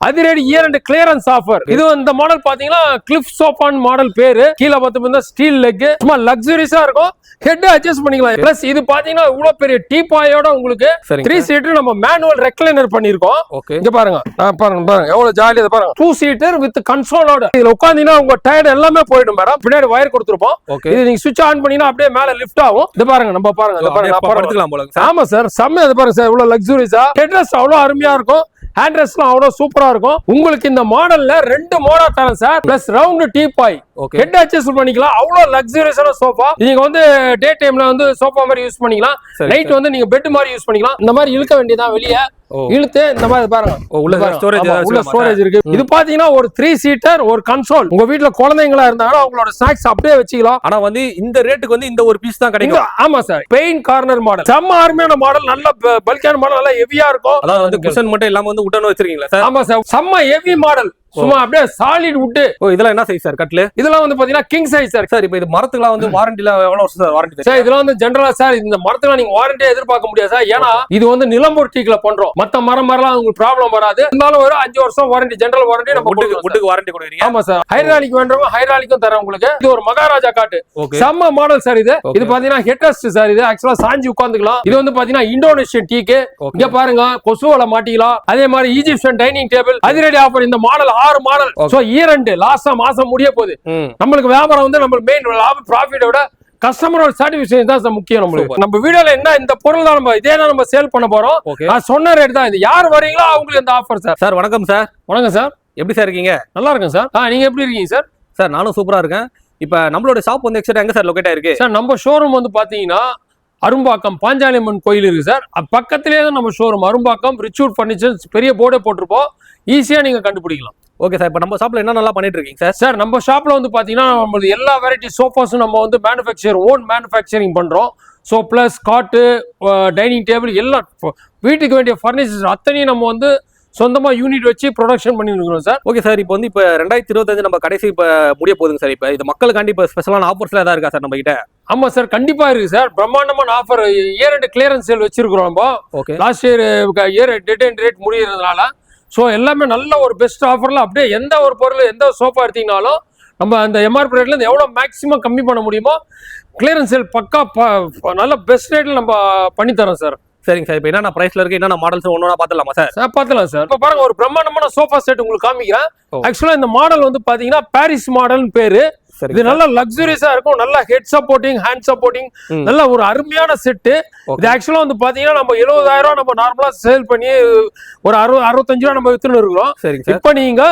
அதிரடி year end clearance offer. இது இந்த மாடல் பாத்தீங்கன்னா கிளிஃப் சோஃபான் மாடல் பேரு. கீழே பார்த்தீங்கன்னா ஸ்டீல் லெக், சும்மா லக்ஸுரியஸா இருக்கும். ஹெட் அட்ஜஸ்ட் பண்ணிக்கலாம். பிளஸ் இது பாத்தீங்கன்னா இவ்வளவு பெரிய டீபாயோட உங்களுக்கு 3 சீட்டர் நம்ம மேனுவல் ரெக்லைனர் பண்ணிருக்கோம். இங்க பாருங்க, பாருங்க எவ்வளவு ஜாலியா பாருங்க. 2 சீட்டர் வித் கன்சோலோட. இதுல உட்கார்ந்தீங்கன்னா உங்க டயர்ட் எல்லாமே போயிடும் மேடம். பின்னாடி வயர் கொடுத்துருப்போம். இது நீங்க சுவிட்ச் ஆன் பண்ணீங்கன்னா அப்படியே மேல லிஃப்ட் ஆகும். இது பாருங்க, நம்ம பாருங்க. ஆமா சார், செம்ம. இது பாருங்க சார், இவ்வளவு லக்ஸுரியஸா. ஹெட்ரெஸ்ட் அவ்வளவு அருமையா இருக்கும். ஹேண்ட்ரெஸ்ட்லாம் அவ்வளவு சூப்பரா இருக்கும். உங்களுக்கு இந்த மாடல்ல 2 மோடல் தரேன் sir. Plus round teapoy, head adjust பண்ணிக்கலாம். அவ்வளவு லக்ஸுரியஸான சோஃபா. நீங்க வந்து டே டைம்ல வந்து சோஃபா மாதிரி யூஸ் பண்ணிக்கலாம். நைட் வந்து நீங்க பெட் மாதிரி யூஸ் பண்ணிக்கலாம். இந்த மாதிரி இழுக்க வேண்டியதான் வெளியே இழுத்து இந்த மாதிரி பாருங்க. உள்ள ஸ்டோரேஜ் இருக்கு. இது பாத்தீங்கன்னா ஒரு 3 சீட்டர், ஒரு கன்சோல். உங்க வீட்ல குழந்தைங்களா இருந்தாங்கன்னா அவங்களோட ஸ்நாக்ஸ் அப்படியே வச்சுக்கலாம். ஆனா வந்து இந்த ரேட்டுக்கு வந்து இந்த ஒரு பீஸ் தான் கிடைக்கும். ஆமா சார், பெயின் கார்னர் மாடல், செம்ம அருமையான மாடல். நல்ல பல்கான மாடல், நல்ல ஹெவியா இருக்கும். அதாவது வந்து குஷன் மட்டும் இல்லாம வந்து உட்டன் வச்சிருக்கீங்களா சார்? ஆமா சார், செம்ம ஹெவி மாடல். சும்மா அப்படியே சாலிட் வுட். இதெல்லாம் என்ன சைஸ் சார் கட்ல? இதெல்லாம் வந்து பாத்தீங்கன்னா கிங் சைஸ் சார். சார் இப்போ இது மரத்துக்குலாம் வந்து வாரண்டில எவ்வளவு வருஷம் சார் வாரண்டி? சார் இதெல்லாம் வந்து ஜெனரலா சார், இந்த மரத்துக்குலாம் நீங்க வாரண்டியே எதிர்பார்க்க முடியாது சார். ஏன்னா இது வந்து நிலம்பூர் டீக்ல பண்றோம். மத்த மரம்லாம் உங்களுக்கு ப்ராப்ளம் வராது. இருந்தாலும் ஒரு 5 வருஷம் வாரண்டி, ஜெனரல் வாரண்டி நம்ம வுட்டுக்கு வாரண்டி கொடுக்குறீங்க. ஆமா சார், ஹைட்ராலிக் வேண்டவங்க ஹைட்ராலிக்கும் தரேன் உங்களுக்கு. இது ஒரு மகாராஜா காட்டு, செம்ம மாடல் சார். இது பாத்தீங்கன்னா ஹெட்ரெஸ்ட் சார். இது ஆக்சுவலா சாஞ்சி உட்கார்ந்துக்கலாம். இது வந்து பாத்தீங்கன்னா இந்தோனேஷியன் டீக்கு. இங்க பாருங்க, கொசுவல மாட்டிக்கலாம். அதே மாதிரி ஈஜிப்சியன் டைனிங் டேபிள். அதிரடி ஆஃபர். இந்த model 6 model. Year end last மாசம் முடிய போகுது. நம்மளுக்கு வியாபாரம் வந்து நம்ம மெயின் லாப ப்ராஃபிட் விட கஸ்டமரோட சாட்டிஸ்ஃபேக்ஷன் தான் முக்கியம் நம்மளுக்கு. நம்ம வீடியோல என்ன இந்த பொருள் தான் நம்ம இதே தான் நம்ம சேல் பண்ண போறோம். நான் சொன்ன ரேட் தான் இது. யார் வரீங்களோ அவங்களுக்கு இந்த ஆஃபர் சார். சார் வணக்கம் சார். வணக்கம் சார், எப்படி சார் இருக்கீங்க? நல்லா இருக்கேன் சார். நீங்க எப்படி இருக்கீங்க சார்? சார் நானும் சூப்பரா இருக்கேன். இப்ப நம்மளோட ஷாப் வந்து எக்ஸாக்ட்டா எங்க சார் லொகேட் ஆயிருக்கு? சார் நம்ம ஷோரூம் வந்து பாத்தீங்கன்னா அரும்பாக்கம் பாஞ்சாலியம்மன் கோயில் இருக்கு சார். பக்கத்திலேயே தான் நம்ம ஷோரூம். அரும்பாக்கம் ரிச்சூட் பர்னிச்சர்ஸ் பெரிய போர்டே போட்டிருப்போம். ஈஸியா நீங்க கண்டுபிடிக்கலாம். ஓகே சார், இப்போ நம்ம ஷாப்ல என்ன நல்லா பண்ணிட்டு இருக்கீங்க சார்? சார் நம்ம ஷாப்ல வந்து பாத்தீங்கன்னா நம்ம எல்லா வெரைட்டி சோஃபாஸும் நம்ம வந்து ஓன் மேனுஃபேக்சரிங் பண்றோம். ஸோ பிளஸ் காட்டு, டைனிங் டேபிள் எல்லாம் வீட்டுக்கு வேண்டிய ஃபர்னிச்சர்ஸ் அத்தனையும் நம்ம வந்து சொந்தமா யூனிட் வச்சு ப்ரொடக்ஷன் பண்ணி இருக்கிறோம் சார். ஓகே சார், இப்போ வந்து இப்போ 2025 நம்ம கடைசி இப்போ முடிய போகுதுங்க சார். இப்போ இது மக்களுக்காண்டி இப்போ ஸ்பெஷலான ஆஃபர்ஸ்லாம் ஏதாவது இருக்கா சார் நம்ம கிட்ட? ஆமா சார், கண்டிப்பா இருக்கு சார். பிரம்மாண்டமான offer, year end clearance sale வச்சிருக்கிறோம் நம்ம. Okay, last year dead end rate முடியறதுனால ஸோ எல்லாமே நல்ல ஒரு பெஸ்ட் ஆஃபர்ல அப்படியே எந்த ஒரு பொருள், எந்த சோஃபா எடுத்தீங்கனாலும் நம்ம அந்த எம்ஆர்பி ரேட்ல இருந்து எவ்வளவு மேக்ஸிமம் கம்மி பண்ண முடியுமோ கிளியரன்ஸ் சேல் பக்கா நல்ல பெஸ்ட் ரேட்ல நம்ம பண்ணி தரோம் சார். சரிங்க சார், இப்போ என்ன பிரைஸ்ல இருக்கு, என்ன மாடல்ஸ் ஒண்ணா பாத்துலாமா சார்? பாத்துலாம் சார். இப்போ பாருங்க, ஒரு பிரம்மாண்டமான சோஃபா செட் உங்களுக்கு காமிக்கிறேன். ஆக்சுவலா இந்த மாடல் வந்து பாத்தீங்கன்னா பாரிஸ் மாடல்னு பேரு. இது நல்ல லக்ஸுரியஸா இருக்கும். நல்ல ஹெட் சப்போர்ட்டிங், ஹேண்ட் சப்போர்ட்டிங், நல்ல ஒரு அருமையான செட்டு. இது ஆக்சுவலா வந்து பாத்தீங்கன்னா நம்ம 70,000 நம்ம நார்மலா சேல் பண்ணி ஒரு 65 ரூபா நம்ம வித்துன்னு இருக்கிறோம். இப்ப நீங்க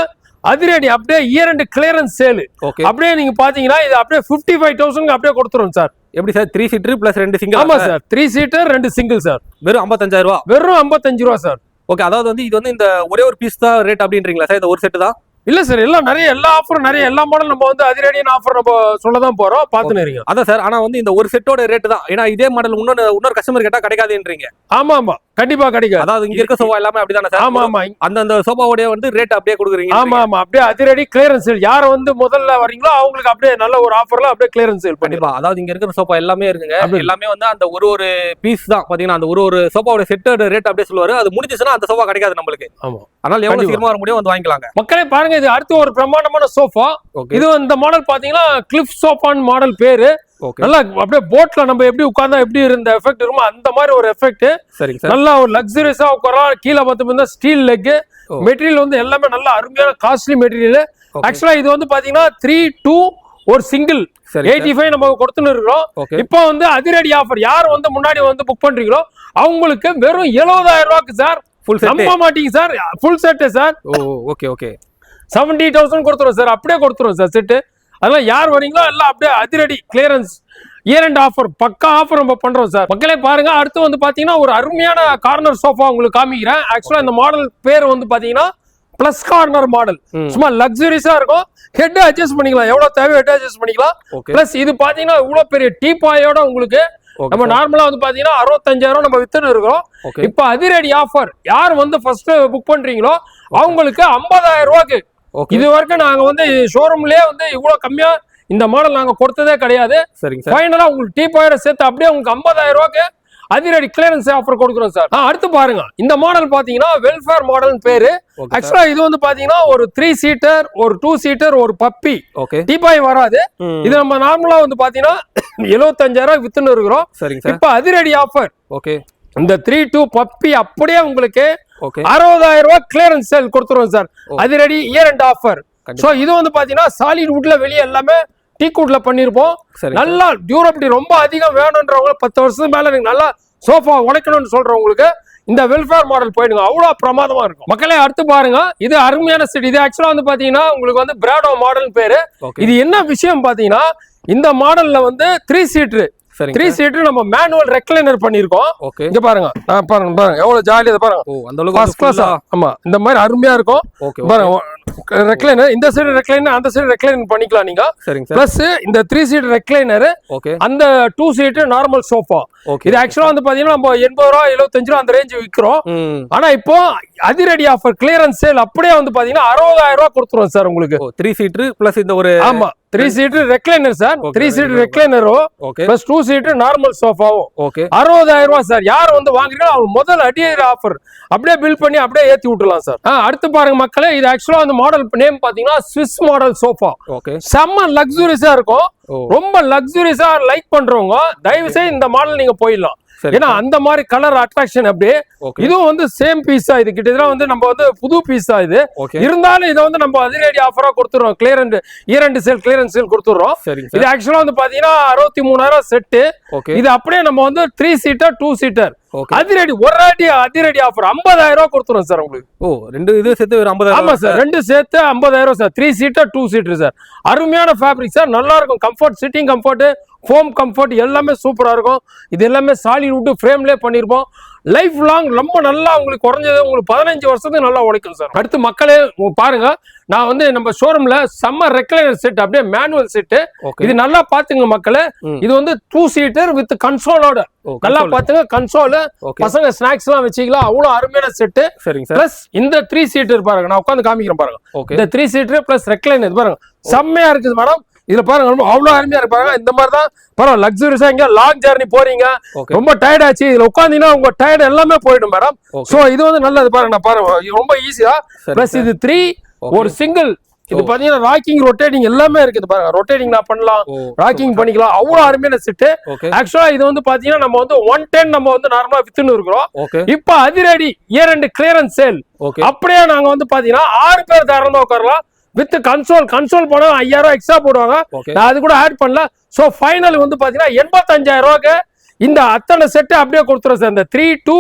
அதிரடி அப்படியே இயர் அண்ட் கிளியரன்ஸ் சேல் அப்படியே நீங்க பாத்தீங்கன்னா இது அப்படியே 55,000 அப்படியே கொடுத்துரும் சார். எப்படி சார்? 3 seater plus 2 single? ஆமா சார், 3 சீட்டர் 2 சிங்கிள் சார். வெறும் 55,000 ரூபா. வெறும் 55 ரூபா சார். ஓகே, அதாவது வந்து இது வந்து இந்த ஒரே ஒரு பீஸ் தான் ரேட் அப்படின்றீங்களா சார்? இந்த ஒரு செட் தான்? இல்ல சார், எல்லாம் எல்லா ஆஃபரும் எல்லா மாடல் நம்ம வந்து அதிரடியான ஆஃபர் நம்ம சொல்லதான் போறோம். பாத்துன்னு இருக்கீங்க. அதான் சார், ஆனா வந்து இந்த ஒரு செட்டோட ரேட் தான். ஏன்னா இதே மாடல் இன்னொரு கஸ்டமர் கேட்டா கிடைக்காதுன்றீங்க. ஆமா ஆமா, கண்டிப்பா கிடைக்கும். அதாவது இங்க இருக்க சோஃபா எல்லாமே அப்படிதானே சார்? ஆமா ஆமா, அந்த சோஃபாவோட வந்து ரேட் அப்படியே கொடுக்குறீங்க. ஆமா ஆமா, அப்படியே அதிரடி கிளியரன்ஸ் சேல். யார வந்து முதல்ல வரீங்களோ அவங்களுக்கு அப்படியே நல்ல ஒரு ஆஃபர்ல அப்படியே கிளியரன்ஸ் சேல் பண்ணிப்பா. அதாவது இங்க இருக்கிற சோஃபா எல்லாமே இருக்குங்க. எல்லாமே வந்து அந்த ஒரு பீஸ் தான் பாத்தீங்கன்னா. அந்த ஒரு சோஃபாவோட செட்டோட ரேட் அப்படியே சொல்லுவாரு. அது முடிஞ்சிச்சுன்னா அந்த சோஃபா கிடைக்காது நம்மளுக்கு. ஆமா, அதனால எவ்வளவு சீக்கிரமா வர முடியும் வந்து வாங்கிக்கலாங்க. மக்களே பாருங்க, இது அடுத்து ஒரு பிரம்மாண்டமான சோஃபா. இது இந்த மாடல் பாத்தீங்கன்னா கிளிஃப் சோஃபான் மாடல் பேரு. நல்லா அப்படியே போட்ல நம்ம எப்படி உட்கார்ந்தா எப்படி இருந்த எஃபெக்ட் இருக்குமோ அந்த மாதிரி ஒரு எஃபெக்ட். நல்லா ஒரு லக்ஸுரியஸா உட்காரலாம். கீழே பார்த்தோம்னா ஸ்டீல் லெக். மெட்டீரியல் வந்து எல்லாமே நல்ல அருமையான காஸ்ட்லி மெட்டீரியல். ஆக்சுவலா இது வந்து பாத்தீங்கன்னா 3-2 ஒரு சிங்கிள் 85 நம்ம கொடுத்துன்னு இருக்கிறோம். இப்போ வந்து அதிரடி ஆஃபர். யார் வந்து முன்னாடி வந்து புக் பண்றீங்களோ அவங்களுக்கு வெறும் 70,000 ரூபாய்க்கு சார். நம்ப மாட்டீங்க sir, full set sir. Okay okay, 70,000 கொடுத்துரும் சார். அப்படியே கொடுத்துரும் சார் செட்டு. அதெல்லாம் யார் வரீங்களோ எல்லாம் அப்படியே அதிரடி கிளியரன்ஸ் இயர் அண்ட் ஆஃபர், பக்கா ஆஃபர் நம்ம பண்றோம் சார். மக்களே பாருங்க, அடுத்து வந்து பாத்தீங்கன்னா ஒரு அருமையான கார்னர் சோஃபா உங்களுக்கு காமிக்கிறேன். ஆக்சுவலா இந்த மாடல் பேர் வந்து பாத்தீங்கன்னா பிளஸ் கார்னர் மாடல். சும்மா லக்ஸுரியஸா இருக்கும். ஹெட் அட்ஜஸ்ட் பண்ணிக்கலாம், எவ்வளவு தேவை ஹெட் அட்ஜஸ்ட் பண்ணிக்கலாம். பிளஸ் இது பாத்தீங்கன்னா இவ்வளவு பெரிய டீபாயோட உங்களுக்கு நம்ம நார்மலா வந்து பாத்தீங்கன்னா 65,000 நம்ம வித்துன்னு இருக்கிறோம். இப்ப அதிரடி ஆஃபர். யார் வந்து ஃபர்ஸ்ட் புக் பண்றீங்களோ அவங்களுக்கு 50,000 ரூபாய்க்கு. இது வரைக்கும் நாங்க வந்து ஷோரூம்லயே வந்து இவ்வளவு கம்மியா இந்த மாடல் நாங்க கொடுத்ததே கிடையாது. ஃபைனலா உங்களுக்கு டீபாயோட சேர்த்து அப்படியே உங்களுக்கு 50,000 ரூபாய்க்கு அதிரடி கிளியரன்ஸ் ஆஃபர் கொடுக்குறோம் சார். அடுத்து பாருங்க, இந்த மாடல் பாத்தீங்கன்னா வெல்ஃபேர் மாடல் பேரு. ஆக்சுவலா இது வந்து பாத்தீங்கன்னா ஒரு 3 சீட்டர், ஒரு 2 சீட்டர், ஒரு பப்பி. டீபாய் வராது. இது நம்ம நார்மலா வந்து பாத்தீங்கன்னா 75,000 வித்துன்னு இருக்கிறோம். இப்ப அதிரடி ஆஃபர். இந்த 3-2 பப்பி அப்படியே உங்களுக்கு 60,000 ரூபாய் கிளியரன்ஸ் சேல் கொடுத்துருவோம் சார். அதிரடி இயர் அண்ட் ஆஃபர். சோ இது வந்து பாத்தீங்கன்னா சாலிட் வுட்ல வெளியே எல்லாமே டீக் வுட்ல பண்ணிருப்போம். நல்லா டியூரபிலிட்டி ரொம்ப அதிகம் வேணும்ன்றவங்க 10 வருஷத்துக்கு மேல நீங்க நல்லா சோஃபா உடைக்கணும்னு சொல்றவங்களுக்கு இந்த வெல்ஃபேர் மாடல் போயிடுங்க, அவ்வளவு பிரமாதமா இருக்கும். மக்களே அடுத்து பாருங்க, இது அருமையான செட். இது ஆக்சுவலா வந்து பாத்தீங்கன்னா உங்களுக்கு வந்து பிராடோ மாடல் பேரு. இது என்ன விஷயம் பாத்தீங்கன்னா, இந்த மாடல்ல வந்து 3 சீட்டர் 3 சீட்டர் நம்ம மேனுவல் ரெக்லைனர் பண்ணிருக்கோம். இங்க பாருங்க, பாருங்க எவ்வளவு ஜாலியா இதை பாருங்க, ஃபர்ஸ்ட் கிளாஸ். ஆமா, இந்த மாதிரி அருமையா இருக்கும். பாருங்க ரெக்லைனர், இந்த சைடு ரெக்லைனர், அந்த சைடு ரெக்லைனர் பண்ணிக்கலாம் நீங்க. பிளஸ் இந்த 3 சீட்டர் ரெக்லைனர், அந்த 2 சீட்டர் நார்மல் சோஃபா. இது ஆக்சுவலா வந்து பாத்தீங்கன்னா நம்ம 80 ரூபா 75 ரூபா அந்த ரேஞ்ச் விக்கிறோம். ஆனா இப்போ அதிரடி ஆஃபர் கிளியரன்ஸ் சேல் அப்படியே வந்து பாத்தீங்கன்னா 60,000 ரூபாய் கொடுத்துருவோம் சார் உங்களுக்கு. 3 சீட்டர் பிளஸ் இந்த ஒரு, ஆமா 3 சீட்டர் ரெக்லைனர் சார். 3 சீட்டர் ரெக்லைனரும் பிளஸ் 2 சீட்டர் நார்மல் சோஃபாவும் 60,000 ரூபாய் சார். யார் வந்து வாங்குறீங்களோ அவங்க முதல் அடியர் ஆஃபர் அப்படியே பில் பண்ணி அப்படியே ஏத்தி விட்டுலாம் சார். அடுத்து பாருங்க மக்களே, இது ஆக்சுவலா அந்த மாடல் நேம் பாத்தீங்கன்னா ஸ்விஸ் மாடல் சோஃபா. செம்ம லக்ஸூரியஸா இருக்கும். ரொம்ப லக்ஸூரியஸா லைக் பண்றவங்க தயவு செய்து இந்த மாடல் நீங்க போயிடலாம். ஏன்னா அந்த மாதிரி கலர் அட்ராக்ஷன் அப்படியே. இதுவும் வந்து சேம் பீஸ் தான். இது கிட்டத்தட்ட வந்து நம்ம வந்து புது பீஸ் தான் இது. இருந்தாலும் இதை வந்து நம்ம அதிரடி ஆஃபரா கொடுத்துறோம். கிளியரன்ஸ் சேல் கிளியரன்ஸ் சேல் கொடுத்துறோம். இது ஆக்சுவலா வந்து பாத்தீங்கன்னா 63,000 செட்டு. இது அப்படியே நம்ம வந்து 3 சீட்டர் 2 சீட்டர் அதிரடி ஒரு அதிரடி ஆஃபர் 50,000 ரூபாய் கொடுத்துறோம் சார் உங்களுக்கு. ரெண்டு இது சேர்த்து 50,000. ஆமா சார், ரெண்டு சேர்த்து 50,000 சார். 3 seater 2 seater sir. அருமையான ஃபேப்ரிக் சார், நல்லா இருக்கும். Comfort, sitting comfort, foam comfort எல்லாமே சூப்பரா இருக்கும். இது எல்லாமே சாலிட் வுட் ஃப்ரேம்லயே பண்ணிருப்போம். லைஃப் லாங் ரொம்ப நல்லா உங்களுக்கு குறைஞ்சது உங்களுக்கு 15 வருஷத்துக்கு நல்லா உழைக்கும் சார். அடுத்து மக்களே பாருங்க, நான் வந்து நம்ம ஷோரூம்ல செம்ம ரெக்லைனர் செட் அப்படியே மேனுவல் செட். இது நல்லா பாத்துங்க மக்களே, இது வந்து 2 சீட்டர் வித் கன்சோலோட. நல்லா பாத்துங்க, கன்சோல், பசங்க ஸ்நாக்ஸ் எல்லாம் வச்சுக்கலாம். அவ்வளவு அருமையான செட். பிளஸ் இந்த 3 சீட்டர் பாருங்க, நான் உட்காந்து காமிக்கிறேன் பாருங்க. இந்த 3 சீட்டர் பிளஸ் ரெக்லைனர் பாருங்க, செம்மையா இருக்குது மேடம். இதுல பாருங்க அவ்வளவு அருமையா இருப்பாங்க. இந்த மாதிரி தான் பரவாயில்ல, லக்ஸூரியஸா இங்க லாங் ஜர்னி போறீங்க, ரொம்ப டயர்ட் ஆச்சு, இதுல உட்காந்தீங்கன்னா உங்க டயர்ட் எல்லாமே போயிடும் மேடம். சோ இது வந்து நல்லது பாருங்க. நான் பாருங்க ரொம்ப ஈஸியா. பிளஸ் இது 3 ஒரு சிங்கிள். இது பாத்தீங்கன்னா ராக்கிங் ரொட்டேட்டிங் எல்லாமே இருக்குது பாருங்க. ரொட்டேட்டிங் நான் பண்ணலாம், ராக்கிங் பண்ணிக்கலாம். அவ்வளவு அருமையான செட். ஆக்சுவலா இது வந்து பாத்தீங்கன்னா நம்ம வந்து 110 நம்ம வந்து நார்மலா வித்துன்னு இருக்கிறோம். இப்ப அதிரடி இயர் அண்ட் கிளியரன்ஸ் சேல் அப்படியே நாங்க வந்து பாத்தீங்கன்னா 6 பேர் தாராளமா உட்காரலாம். வித் கன்சோல் போனா 5,000 ரூபாய் எக்ஸ்ட்ரா போடுவாங்க. நான் அது கூட ஆட் பண்ணல. சோ ஃபைனல் வந்து பாத்தீங்கன்னா 85,000 ரூபாய்க்கு இந்த அத்தனை செட் அப்படியே கொடுத்துறோம் சார். இந்த 3-2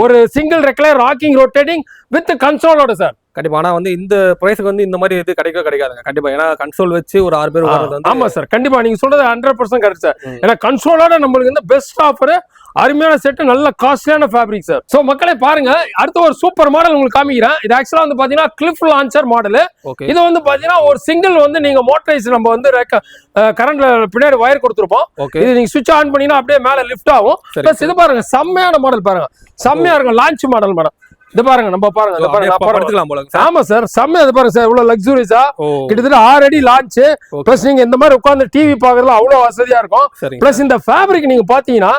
ஒரு single recliner rocking rotating with கன்சோலோட சார். கண்டிப்பா. ஆனா வந்து இந்த பிரைஸ்க்கு வந்து இந்த மாதிரி இது கிடைக்காதுங்க கண்டிப்பா. ஏன்னா கன்சோல் வச்சு ஒரு 6 பேர் உட்கார்றது வந்து. ஆமா சார், கண்டிப்பா நீங்க சொல்றது 100% கரெக்ட் சார். ஏன்னா கன்சோலோட நம்மளுக்கு இந்த பெஸ்ட் ஆஃபர், அருமையான செட், நல்ல காஸ்ட்லியான ஃபேப்ரிக் சார். சோ மக்களே பாருங்க, அடுத்த ஒரு சூப்பர் மாடல் உங்களுக்கு காமிக்கிறேன். இது ஆக்சுவலா வந்து பாத்தீங்கன்னா கிளிஃப் லான்ச்சர் மாடல். இது வந்து பாத்தீங்கன்னா ஒரு சிங்கிள் வந்து நீங்க மோட்டரைஸ் நம்ம வந்து கரண்ட்ல பின்னாடி வயர் கொடுத்துருப்போம். இது நீங்க சுவிட்ச் ஆன் பண்ணீங்கன்னா அப்படியே மேல லிஃப்ட் ஆகும். பிளஸ் இது பாருங்க செம்மையான மாடல் பாருங்க, செம்மையா இருக்கும். Launch model madam. இது பாருங்க, நம்ம பாருங்க. ஆமா சார், செம்மையா. இது பாருங்க சார், இவ்வளவு லக்ஸூரியஸா கிட்டத்தட்ட 6 அடி லான்ச். பிளஸ் நீங்க இந்த மாதிரி உட்கார்ந்து டிவி பாக்குறதுல அவ்வளவு வசதியா இருக்கும். பிளஸ் இந்த ஃபேப்ரிக் நீங்க பாத்தீங்கன்னா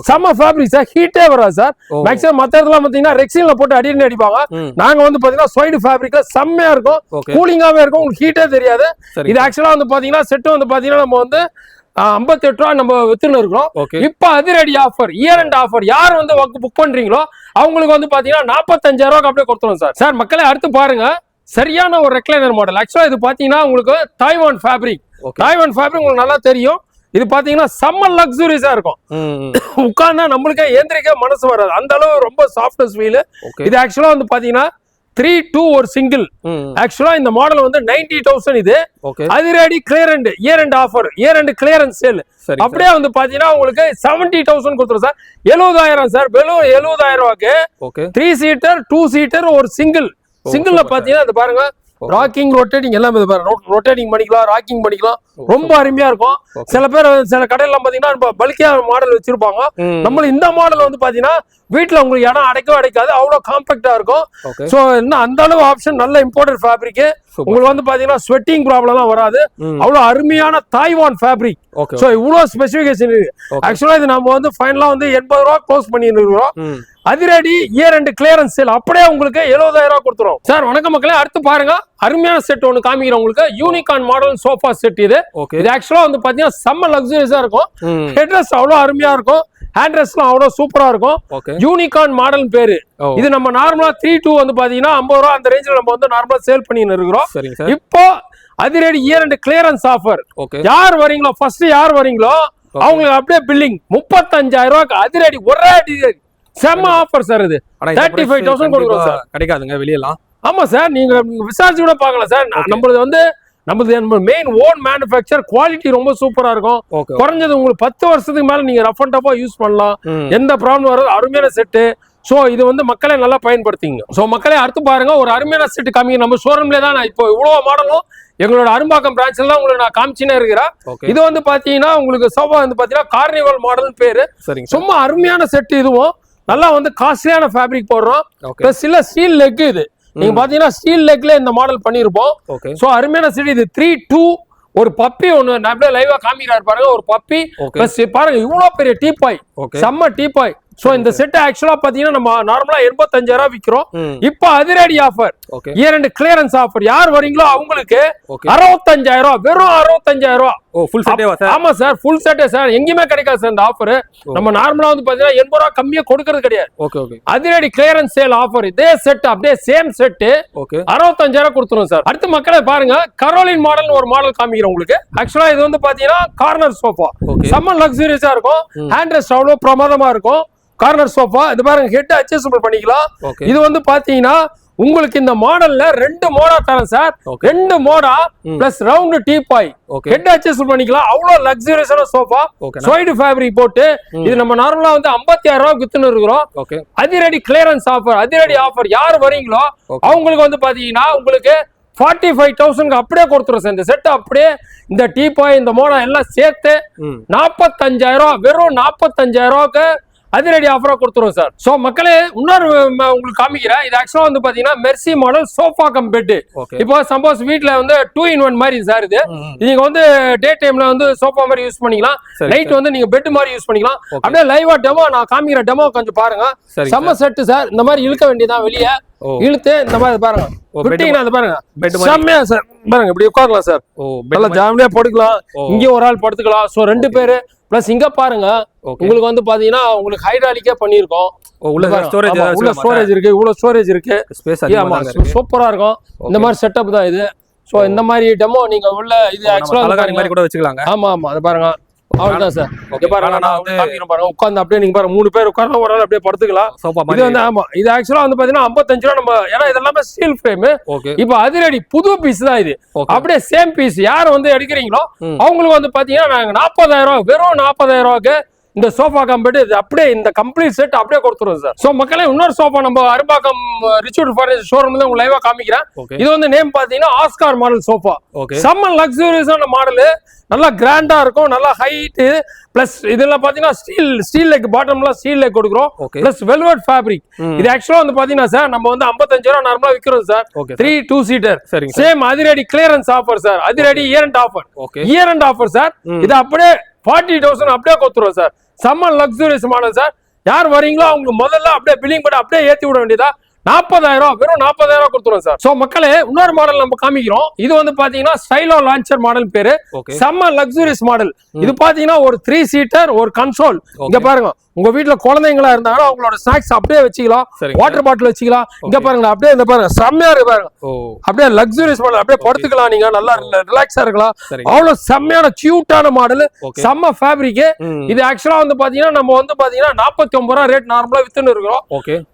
செம்ம ஃபேப்ரிக் சார், ஹீட்டே வராது சார். மேக்ஸிமம் மத்த இடத்துல பாத்தீங்கன்னா ரெக்ஸின்ல போட்டு அடின்னு அடிப்பாங்க. நாங்க வந்து பாத்தீங்கன்னா ஸ்வைடு ஃபேப்ரிக்ல செம்மையா இருக்கும், கூலிங்காவே இருக்கும், உங்களுக்கு ஹீட்டே தெரியாது. இது ஆக்சுவலா வந்து பாத்தீங்கன்னா செட் வந்து பாத்தீங்கன்னா நம்ம வந்து 58 ரூபா நம்ம வித்துன்னு இருக்கிறோம். இப்ப அதிரடி ஆஃபர், இயர் அண்ட் ஆஃபர். யார் வந்து புக் பண்றீங்களோ அவங்களுக்கு வந்து பாத்தீங்கன்னா 45,000 ரூபாய்க்கு அப்படியே கொடுத்துரும் சார். சார் மக்களே அடுத்து பாருங்க, சரியான ஒரு ரெக்லைனர் மாடல். ஆக்சுவலா இது பாத்தீங்கன்னா உங்களுக்கு தாய்வான் ஃபேப்ரிக். தாய்வான் ஃபேப்ரிக் உங்களுக்கு நல்லா தெரியும். இது பாத்தீங்கன்னா செம்ம லக்ஸூரியஸா இருக்கும். உட்கார்ந்தா நம்மளுக்கே ஏந்திரிக்க மனசு வராது, அந்த அளவு ரொம்ப சாஃப்ட்னஸ் ஃபீல். இது ஆக்சுவலா வந்து பாத்தீங்கன்னா 3-2 ஒரு சிங்கிள். ஆக்சுவலா இந்த மாடல் வந்து 90,000. இது அதிரடி clearance year and offer, year end clearance sale. அப்படியே வந்து பாத்தீங்கன்னா உங்களுக்கு 70,000 கொடுத்துரும் சார். 70,000 சார், வெறும் 70,000 ரூபாய்க்கு 3 சீட்டர் 2 சீட்டர் ஒரு சிங்கிள். சிங்கிள்ல பாத்தீங்கன்னா இது பாருங்க, ராக்கிங் ரொட்டேட்டிங் எல்லாமே ரொட்டேட்டிங் பண்ணிக்கலாம், ராக்கிங் பண்ணிக்கலாம். ரொம்ப அருமையா இருக்கும். சில பேர் சில கடையில பாத்தீங்கன்னா பல்கியா மாடல் வச்சிருப்பாங்க. நம்ம இந்த மாடல் வந்து பாத்தீங்கன்னா வீட்டுல உங்களுக்கு இடம் அடைக்காது, அவ்வளவு காம்பாக்டா இருக்கும். சோ இன்னும் அந்த அளவு ஆப்ஷன், நல்ல இம்போர்ட்டட் ஃபேப்ரிக். உங்களுக்கு வந்து பாத்தீங்கன்னா ஸ்வெட்டிங் ப்ராப்ளம் எல்லாம் வராது. அவ்வளவு அருமையான தாய்வான் ஃபேப்ரிக். சோ இவ்வளவு ஸ்பெசிபிகேஷன் இருக்கு. ஆக்சுவலா இது நம்ம வந்து ஃபைனலா வந்து 80 ரூபா க்ளோஸ் பண்ணி இருக்கிறோம். அதிரடி இயர் அண்ட் கிளியரன்ஸ் சேல் அப்படியே உங்களுக்கு 70,000 ரூபாய் கொடுத்துரும் சார். வணக்கம் மக்களே, அடுத்து பாருங்க அருமையான செட் ஒன்னு காமிக்கிறேன் உங்களுக்கு. யூனிகான் மாடல் சோஃபா செட் இது. இது ஆக்சுவலா வந்து பாத்தீங்கன்னா செம்ம லக்ஸரியஸா இருக்கும். ஹெட்ரெஸ்ட் அவ்வளவு அருமையா இருக்கும், ஹேண்ட் ரெஸ்ட்லாம் அவ்வளவு சூப்பரா இருக்கும். யூனிகான் மாடல் பேரு. இது நம்ம நார்மலா 3-2 வந்து பாத்தீங்கன்னா 50 ரூபா அந்த ரேஞ்சில் நம்ம வந்து நார்மலா சேல் பண்ணிட்டு இருக்கிறோம். இப்போ அதிரடி இயர் அண்ட் கிளியரன்ஸ் ஆஃபர். யார் வரீங்களோ ஃபர்ஸ்ட் யார் வரீங்களோ அவங்களுக்கு அப்படியே பில்லிங் 35,000 ரூபாய்க்கு அதிரடி ஒரே செம்ம ஆஃபர் சார். இது 35,000 கொடுக்குறோம் சார். கிடைக்காதுங்க வெளியெல்லாம். ஆமா சார், நீங்க விசாரிச்சு கூட பார்க்கலாம் சார். நம்மளது மெயின் ஓன் மேனுஃபேக்சர், குவாலிட்டி ரொம்ப சூப்பரா இருக்கும். குறைஞ்சது உங்களுக்கு 10 வருஷத்துக்கு மேல நீங்க ரஃப் அண்ட் டஃபா யூஸ் பண்ணலாம், எந்த ப்ராப்ளம் வராது. அருமையான செட்டு. சோ இது வந்து மக்களே நல்லா பயன்படுத்திங்க. சோ மக்களே அடுத்து பாருங்க ஒரு அருமையான செட்டு காமிங்க. நம்ம ஷோரூம்ல தான் இப்போ இவ்வளவு மாடலும் எங்களோட அரும்பாக்கம் பிரான்ச்ல தான் உங்களுக்கு நான் காமிச்சுனே இருக்கிறேன். இது வந்து பாத்தீங்கன்னா உங்களுக்கு சோஃபா வந்து பாத்தீங்கன்னா கார்னிவல் மாடல் பேரு. சும்மா அருமையான செட். இதுவும் நல்லா வந்து காஸ்ட்லியான ஃபேப்ரிக் போடுறோம். பிளஸ் இல்ல ஸ்டீல் லெக். இது நீங்க பாத்தீங்கன்னா ஸ்டீல் லெக்ல இந்த மாடல் பண்ணிருப்போம். சோ அருமையான செட். இது 3-2 ஒரு பப்பி ஒண்ணு நான் அப்படியே லைவா காமிக்கிறாரு பாருங்க. ஒரு பப்பி பிளஸ் பாருங்க இவ்வளவு பெரிய டீபாய், செம்ம டீபாய். சோ இந்த செட் ஆக்சுவலா பாத்தீங்கன்னா நம்ம நார்மலா 85,000 விக்கிறோம். இப்போ அதிரடி offer, year end clearance offer. யார் வரீங்களோ அவங்களுக்கு 65,000, வெறும் 65,000. ஃபுல் செட்டேவா சார்? ஆமா சார், ஃபுல் செட்டே சார். எங்கேயுமே கிடைக்காது சார் இந்த ஆஃபர். நம்ம நார்மலா வந்து பாத்தீங்கன்னா 80 ரூபா கம்மியா கொடுக்கறது கிடையாது. அதிரடி கிளியரன்ஸ் சேல் ஆஃபர். இதே செட் அப்படியே சேம் செட் 65,000 கொடுத்துரும் சார். அடுத்து மக்களே பாருங்க கரோலின் மாடல் ஒரு மாடல் காமிக்கிறேன் உங்களுக்கு. ஆக்சுவலா இது வந்து பாத்தீங்கன்னா கார்னர் சோஃபா, செம்ம லக்ஸரியஸா இருக்கும். ஹேண்ட் ரெஸ்ட் அவ்வளவு பிரமாதமா இருக்கும். கார்னர் சோஃபா இது பாருங்க, ஹெட் அட்ஜஸ்டபிள் பண்ணிக்கலாம். இது வந்து பாத்தீங்கன்னா உங்களுக்கு இந்த மாடல்ல 2 மோடா தரேன் சார். 2 மோடா plus round teapoy, head adjust பண்ணிக்கலாம். அவ்வளவு லக்ஸரியஸான சோஃபா, சைடு ஃபேப்ரிக் போட்டு. இது நம்ம நார்மலா வந்து 56,000 ரூபாய் வித்துன்னு இருக்கிறோம். அதிரடி கிளியரன்ஸ் ஆஃபர், அதிரடி ஆஃபர். யார் வரீங்களோ அவங்களுக்கு வந்து பாத்தீங்கன்னா உங்களுக்கு 45,000 அப்படியே கொடுத்துரும் சார். இந்த செட் அப்படியே இந்த டீபாய் இந்த மோடா எல்லாம் சேர்த்து 45,000, வெறும் 45,000 ரூபாய்க்கு அதிரடி ஆஃபரா கொடுத்துரும் சார். சோ மக்களே இன்னொரு உங்களுக்கு காமிக்கிறேன். இது ஆக்சுவலா வந்து பாத்தீங்கன்னா mercy model sofa cum bed. இப்போ சப்போஸ் வீட்ல வந்து 2-in-1 மாதிரி சார். இது நீங்க வந்து டே டைம்ல வந்து சோஃபா மாதிரி யூஸ் பண்ணிக்கலாம், நைட் வந்து நீங்க பெட் மாதிரி யூஸ் பண்ணிக்கலாம். அப்படியே லைவா டெமோ நான் காமிக்கிற டெமோ கொஞ்சம் பாருங்க. செம்ம செட் சார். இந்த மாதிரி இழுக்க வேண்டியதான், வெளியே இழுத்து இந்த மாதிரி பாருங்க பாருங்க செம்மையா சார். பாருங்க இப்படி உட்காரலாம் சார், நல்லா ஜாலியா படுக்கலாம். இங்கே ஒரு ஆள் படுத்துக்கலாம். சோ 2 பேரு பிளஸ் இங்க பாருங்க உங்களுக்கு வந்து பாத்தீங்கன்னா உங்களுக்கு ஹைட்ராலிக்கே பண்ணிருக்கோம். உள்ள ஸ்டோரேஜ் இருக்கு, இவ்வளவு ஸ்டோரேஜ் இருக்கு. சூப்பரா இருக்கும். இந்த மாதிரி செட்டப் தான் இது. சோ இந்த மாதிரி டெமோ நீங்க உள்ள இது ஆக்சுவலா கூட வச்சுக்கலாங்க. ஆமா ஆமா அது பாருங்க. அவ்வளவுதான் சார். உட்கார்ந்து அப்படியே நீங்க பாருங்க 3 பேர் உட்கார்ந்து ஒரு ஆள் அப்படியே படுத்துக்கலாம். இது வந்து ஆமா இது ஆக்சுவலா வந்து பாத்தீங்கன்னா 55 ரூபா. நம்ம ஏன்னா இதெல்லாமே ஸ்டீல் ஃப்ரேம். இப்போ அதிரடி புது பீஸ் தான் இது. அப்படியே சேம் பீஸ். யார் வந்து எடுக்கிறீங்களோ அவங்களுக்கு வந்து பாத்தீங்கன்னா நாங்க 40,000, வெறும் 40,000 ரூபாய்க்கு இந்த சோஃபா கம்பெனி அப்படியே இந்த கம்ப்ளீட் செட் அப்படியே கொடுத்துருவோம் சார். சோ மக்களே இன்னொரு சோஃபா நம்ம அரும்பாக்கம் ரிச்சூட் ஃபர்னிச்சர் ஷோரூம்ல உங்களுக்கு லைவா காமிக்கிறேன். இது வந்து நேம் பாத்தீங்கன்னா ஆஸ்கார் மாடல் சோஃபா. செம்ம லக்ஸரியஸான மாடல், நல்லா கிராண்டா இருக்கும், நல்லா ஹைட். பிளஸ் இதெல்லாம் பாத்தீங்கன்னா ஸ்டீல் லெக், பாட்டம்ல ஸ்டீல் லெக் கொடுக்குறோம். Plus velvet fabric. இது ஆக்சுவலா வந்து பாத்தீங்கன்னா சார் நம்ம வந்து 55 ரூபா நார்மலா விக்கிறோம் சார். 3-2 சீட்டர் சேம் அதிரடி கிளியரன்ஸ் ஆஃபர் சார். அதிரடி year and offer, year and offer sir. இது அப்படியே 40,000 அப்படியே கொடுத்துருவோம் சார். செம்ம லக்ஸரியஸ் மாடல் சார். யார் வரீங்களோ அவங்க முதல்ல அப்படியே பில்லிங் பண்ணி அப்படியே ஏத்தி விட வேண்டியதா. 40,000, வெறும் 40,000 கொடுத்துருவோம் சார். சோ மக்களே இன்னொரு மாடல் நம்ம காமிக்கிறோம். இது வந்து பாத்தீங்கன்னா ஸ்டைலோ லான்ச்சர் மாடல் பேரு. செம்ம லக்ஸரியஸ் மாடல். இது பாத்தீங்கன்னா ஒரு 3 சீட்டர் ஒரு கன்சோல். இங்க பாருங்க உங்க வீட்டுல குழந்தைங்களா இருந்தாலும் அவங்களோட ஸ்நாக்ஸ் அப்படியே வச்சுக்கலாம், வாட்டர் பாட்டில் வச்சுக்கலாம். இங்க பாருங்க அப்படியே இந்த பாருங்க செம்மையா இருக்கு பாருங்க. அப்படியே லக்ஸரியஸ் மாடல், அப்படியே படுத்துக்கலாம், நீங்க நல்லா ரிலாக்ஸா இருக்கலாம். அவ்வளவு செம்மையான கியூட்டான மாடல், செம்ம ஃபேப்ரிக். இது ஆக்சுவலா வந்து பாத்தீங்கன்னா நம்ம வந்து பாத்தீங்கன்னா 49 ரூபா ரேட் நார்மலா வித்துன்னு இருக்கிறோம்.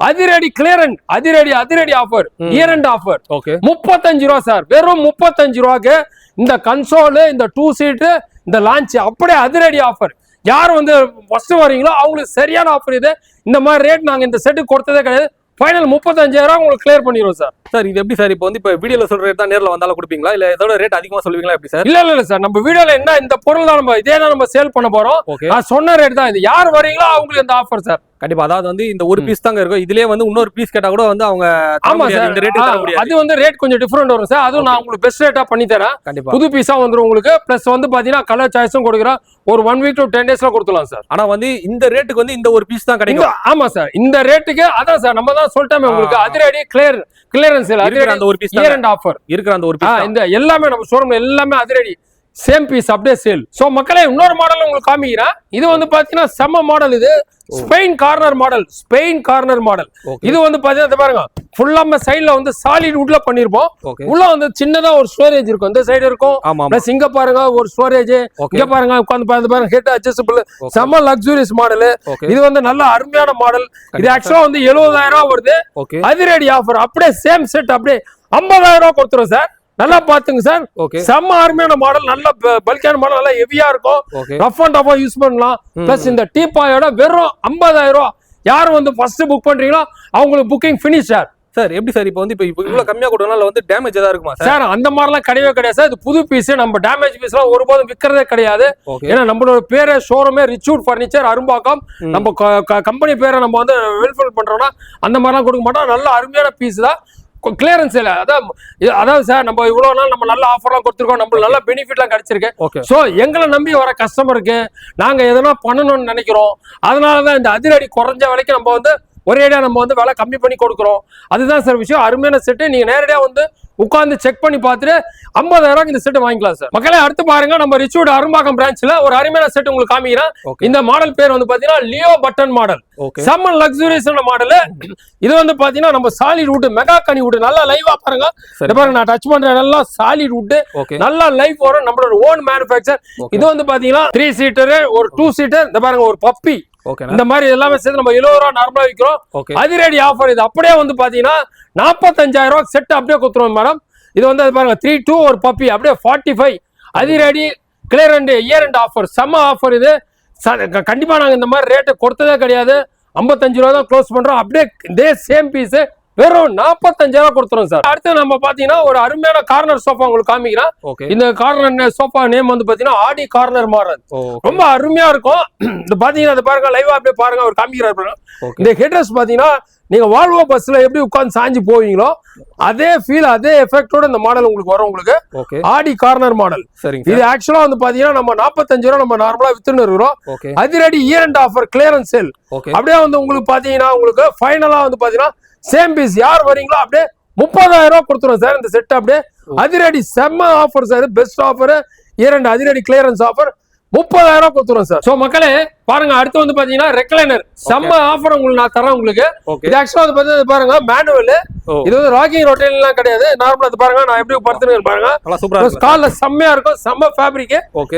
அதிரடி கிளியரன்ஸ், அதிரடி ஆஃபர், இயர் அண்ட் ஆஃபர் 35 ரூபா சார். வெறும் 35 ரூபாய்க்கு இந்த கன்சோல், இந்த 2 சீட்டு, இந்த லான்ச் அப்படியே அதிரடி ஆஃபர். யார் வந்து ஃபர்ஸ்ட் வரீங்களோ அவங்களுக்கு சரியான ஆஃபர் இது. இந்த மாதிரி ரேட் நாங்க இந்த செட்டு கொடுத்ததே கிடையாது. ஃபைனல் 35,000 உங்களுக்கு கிளியர் பண்ணிடுவோம் சார். சார் இது எப்படி சார் இப்போ வந்து இப்போ வீடியோல சொல்ற ரேட் தான் நேர்ல வந்தாலும் கொடுப்பீங்களா இல்ல இதோட ரேட் அதிகமா சொல்லுவீங்களா எப்படி சார்? இல்ல சார், நம்ம வீடியோல என்ன இந்த பொருள் தான் நம்ம இதே தான் நம்ம சேல் பண்ண போறோம். நான் சொன்ன ரேட் தான் இது. யார் வரீங்களோ அவங்களுக்கு இந்த ஆஃபர் சார். கண்டிப்பா. அதாவது வந்து இந்த ஒரு பீஸ் தாங்க இருக்கும். இதுலயே வந்து இன்னொரு பீஸ் கேட்டா கூட வந்து அவங்க ஆமா சார், இந்த ரேட் தர முடியாது. அது வந்து ரேட் கொஞ்சம் டிஃபரெண்ட் வரும் சார். அதுவும் நான் உங்களுக்கு பெஸ்ட் ரேட்டா பண்ணி தரேன். கண்டிப்பா. புது பீஸா வந்துரும் உங்களுக்கு. பிளஸ் வந்து பாத்தீங்கன்னா கலர் சாய்ஸும் கொடுக்குறோம். ஒரு 1 வீக் to 10 daysல கொடுத்துலாம் சார். ஆனா வந்து இந்த ரேட்டுக்கு வந்து இந்த ஒரு பீஸ் தான் கிடைக்கும். ஆமா சார், இந்த ரேட்டுக்கு அதான் சார் நம்ம தான் சொல்லிட்டோமே உங்களுக்கு. அதிரடி கிளியரன்ஸ் சேல், அதிரடி அந்த ஒரு பீஸ் இயர் எண்ட் ஆஃபர் இருக்கிற அந்த ஒரு பீஸ். இந்த எல்லாமே நம்ம ஷோரூம்ல எல்லாமே அதிரடி சேம் பீஸ் அப்படியே சேல். சோ மக்களே இன்னொரு மாடல் உங்களுக்கு காமிக்கிறேன். இது வந்து பாத்தீங்கன்னா செம்ம மாடல். இது ஸ்பெயின் கார்னர் மாடல். இது வந்து பாத்தீங்கன்னா பாருங்க, ஃபுல்லா சைடுல வந்து சாலிட் வுட்ல பண்ணிருப்போம். உள்ள வந்து சின்னதா ஒரு ஸ்டோரேஜ் இருக்கும், இந்த சைடு இருக்கும். பிளஸ் இங்க பாருங்க ஒரு ஸ்டோரேஜ், இங்க பாருங்க உட்கார்ந்து பாருங்க ஹெட் அட்ஜஸ்டபிள். செம்ம லக்ஸூரியஸ் மாடல். இது வந்து நல்ல அருமையான மாடல். இது ஆக்சுவலா வந்து 70,000 ரூபாய் வருது. அதிரடி ஆஃபர் அப்படியே சேம் செட் அப்படியே 50,000 ரூபாய் கொடுத்துரும் சார். நல்லா பாத்துங்க சார். செம்ம அருமையான மாடல், நல்ல பல்கான மாடல், நல்லா ஹெவியா இருக்கும். ரஃப் அண்ட் டஃபா யூஸ் பண்ணலாம். பிளஸ் இந்த டீபாயோட வெறும் 50,000 ரூபாய். யார் வந்து ஃபர்ஸ்ட் புக் பண்றீங்களோ அவங்களுக்கு புக்கிங் ஃபினிஷ் சார். சார் எப்படி சார் இப்போ வந்து இப்போ இவ்வளவு கம்மியா கொடுத்தனால வந்து டேமேஜ் ஏதாவது இருக்குமா சார்? அந்த மாதிரிலாம் கிடையவே கிடையாது சார். இது புது பீஸ். நம்ம டேமேஜ் பீஸ்லாம் ஒருபோதும் விற்கிறதே கிடையாது. ஏன்னா நம்மளோட பேரே ஷோரூமே ரிச்சூட் ஃபர்னிச்சர் அரும்பாக்கம். நம்ம கம்பெனி பேரை நம்ம வந்து வெல்ஃபில் பண்றோம்னா அந்த மாதிரிலாம் கொடுக்க மாட்டோம். நல்ல அருமையான பீஸ் தான். கிளியரன்ஸ் இல்ல, அதாவது சார் நம்ம இவ்வளவு நாள் நம்ம நல்ல ஆஃபர்லாம் கொடுத்துருக்கோம், நம்மளுக்கு நல்ல பெனிஃபிட்லாம் கிடைச்சிருக்கு. சோ எங்களை நம்பி வர கஸ்டமருக்கு நாங்க எதனா பண்ணணும்னு நினைக்கிறோம். அதனாலதான் இந்த அதிரடி குறைஞ்ச விலைக்கு நம்ம வந்து ஒரேடியா நம்ம வந்து விலை கம்மி பண்ணி கொடுக்குறோம். அதுதான் சார் விஷயம். அருமையான செட்டு. நீங்க நேரடியா வந்து உட்கார்ந்து செக் பண்ணி பார்த்துட்டு 50,000 இந்த செட் வாங்கிக்கலாம் சார். மக்களே அடுத்து பாருங்க, நம்ம ரிச்சூட் அரும்பாக்கம் பிரான்ச்ல ஒரு அருமையான செட் உங்களுக்கு காமிக்கிறேன். இந்த மாடல் பேர் வந்து பாத்தீங்கன்னா லியோ பட்டன் மாடல். செம்ம லக்ஸூரியஸான மாடல். இது வந்து பாத்தீங்கன்னா நம்ம solid would, mega Ghani would. நல்லா லைவா பாருங்க. பாருங்க நான் டச் பண்ற எல்லாம் சாலிட் வுட். நல்லா லைவ் வரும், நம்மளோட ஓன் மேனுஃபேக்சர். இது வந்து பாத்தீங்கன்னா 3 சீட்டர், ஒரு 2 சீட்டர். இந்த பாருங்க ஒரு பப்பி. இந்த மாதிரி எல்லாமே சேர்த்து நம்ம 70 ரூபாய் நார்மலா விற்கிறோம். அதிரடி ஆஃபர். இது அப்படியே வந்து பாத்தீங்கன்னா 45,000 ரூபாய் செட் அப்படியே கொடுத்துருவோம் மேடம். இது வந்து பாருங்க 3-2 ஒரு பப்பி அப்படியே 45. அதிரடி clear and year and offer. செம்ம ஆஃபர் இது. கண்டிப்பா நாங்க இந்த மாதிரி ரேட்டு கொடுத்ததே கிடையாது. 55 ரூபாய் தான் க்ளோஸ் பண்றோம். அப்படியே இதே சேம் பீஸ் வெறும் 45,000 ரூபாய் கொடுத்துரும் சார். அடுத்து நம்ம பாத்தீங்கன்னா ஒரு அருமையான கார்னர் சோஃபா உங்களுக்கு காமிக்கிறேன். இந்த கார்னர் சோஃபா நேம் வந்து பாத்தீங்கன்னா ஆடி கார்னர் மாடல். ரொம்ப அருமையா இருக்கும். இந்த பாத்தீங்கன்னா அது பாருங்க லைவா அப்படியே பாருங்க அவர் காமிக்கிறாரு. இந்த ஹெட்ரஸ் பாத்தீங்கன்னா நீங்க வால்வோ பஸ்ல எப்படி உட்கார்ந்து சாஞ்சு போவீங்களோ அதே ஃபீல் அதே எஃபெக்டோட இந்த மாடல் உங்களுக்கு வரும். உங்களுக்கு ஆடி கார்னர் மாடல். இது ஆக்சுவலா வந்து பாத்தீங்கன்னா நம்ம 45 ரூபாய் நம்ம நார்மலா வித்துன்னு இருக்கிறோம். அதிரடி year and offer clearance sale. அப்படியே வந்து உங்களுக்கு பாத்தீங்கன்னா உங்களுக்கு ஃபைனலா வந்து பாத்தீங்கன்னா சேம் பீஸ் யார் வரீங்களோ அப்படியே 30,000 ரூபாய் கொடுத்துரும் சார் இந்த செட். அப்படியே அதிரடி செம்ம offer sir. Best offer year and அதிரடி கிளியரன்ஸ் ஆஃபர் 30,000 ரூபாய் கொடுத்துரும் சார். சோ மக்களே பாருங்க அடுத்து வந்து பாத்தீங்கன்னா ரெக்லைனர் செம்ம ஆஃபர் உங்களுக்கு நான் தரேன் உங்களுக்கு. இது ஆக்சுவலா வந்து பாத்தீங்கன்னா பாருங்க மேனுவல். இது வந்து ராக்கிங் ரொட்டேஷன் எல்லாம் கிடையாது. நார்மலா இது பாருங்க நான் எப்படி படுத்துறேன் பாருங்க. கால்ல செம்மையா இருக்கும். செம்ம ஃபேப்ரிக்.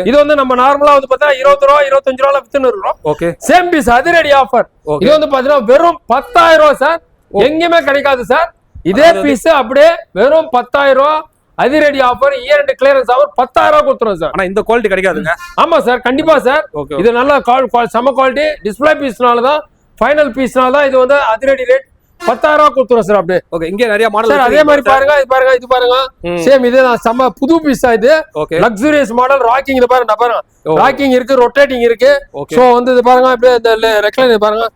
இது வந்து நம்ம நார்மலா வந்து பார்த்தா 20 ரூபாய் 25 ரூபாய் வித்துன்னு இருக்கோம். சேம் பீஸ் அதிரடி ஆஃபர். இது வந்து பாத்தீங்கன்னா வெறும் 10,000 ரூபாய் சார். எங்கேயுமே கிடைக்காது சார். இதே பீஸ் அப்படியே வெறும் 10,000 ரூபாய். அதிரடி offer year end clearance offer 10,000 ரூபாய் கொடுத்துரும் சார். ஆனா இந்த குவாலிட்டி கிடைக்காதுங்க. ஆமா சார் கண்டிப்பா சார். இது நல்ல செம குவாலிட்டி. டிஸ்பிளே பீஸ்னால தான், ஃபைனல் பீஸ்னால தான் இது வந்து அதிரடி ரேட் 10,000 ரூபாய் கொடுத்துரும் சார். அப்படியே இங்க நிறைய மாடல் சார். அதே மாதிரி பாருங்க இது பாருங்க சேம் இதே தான் செம புது பீஸ் இது. Luxurious model. ராக்கிங் இது பாருங்க ராக்கிங் இருக்கு, ரொட்டேட்டிங் இருக்கு. சோ வந்து இது பாருங்க அப்படியே இந்த ரெக்லைன் பாருங்க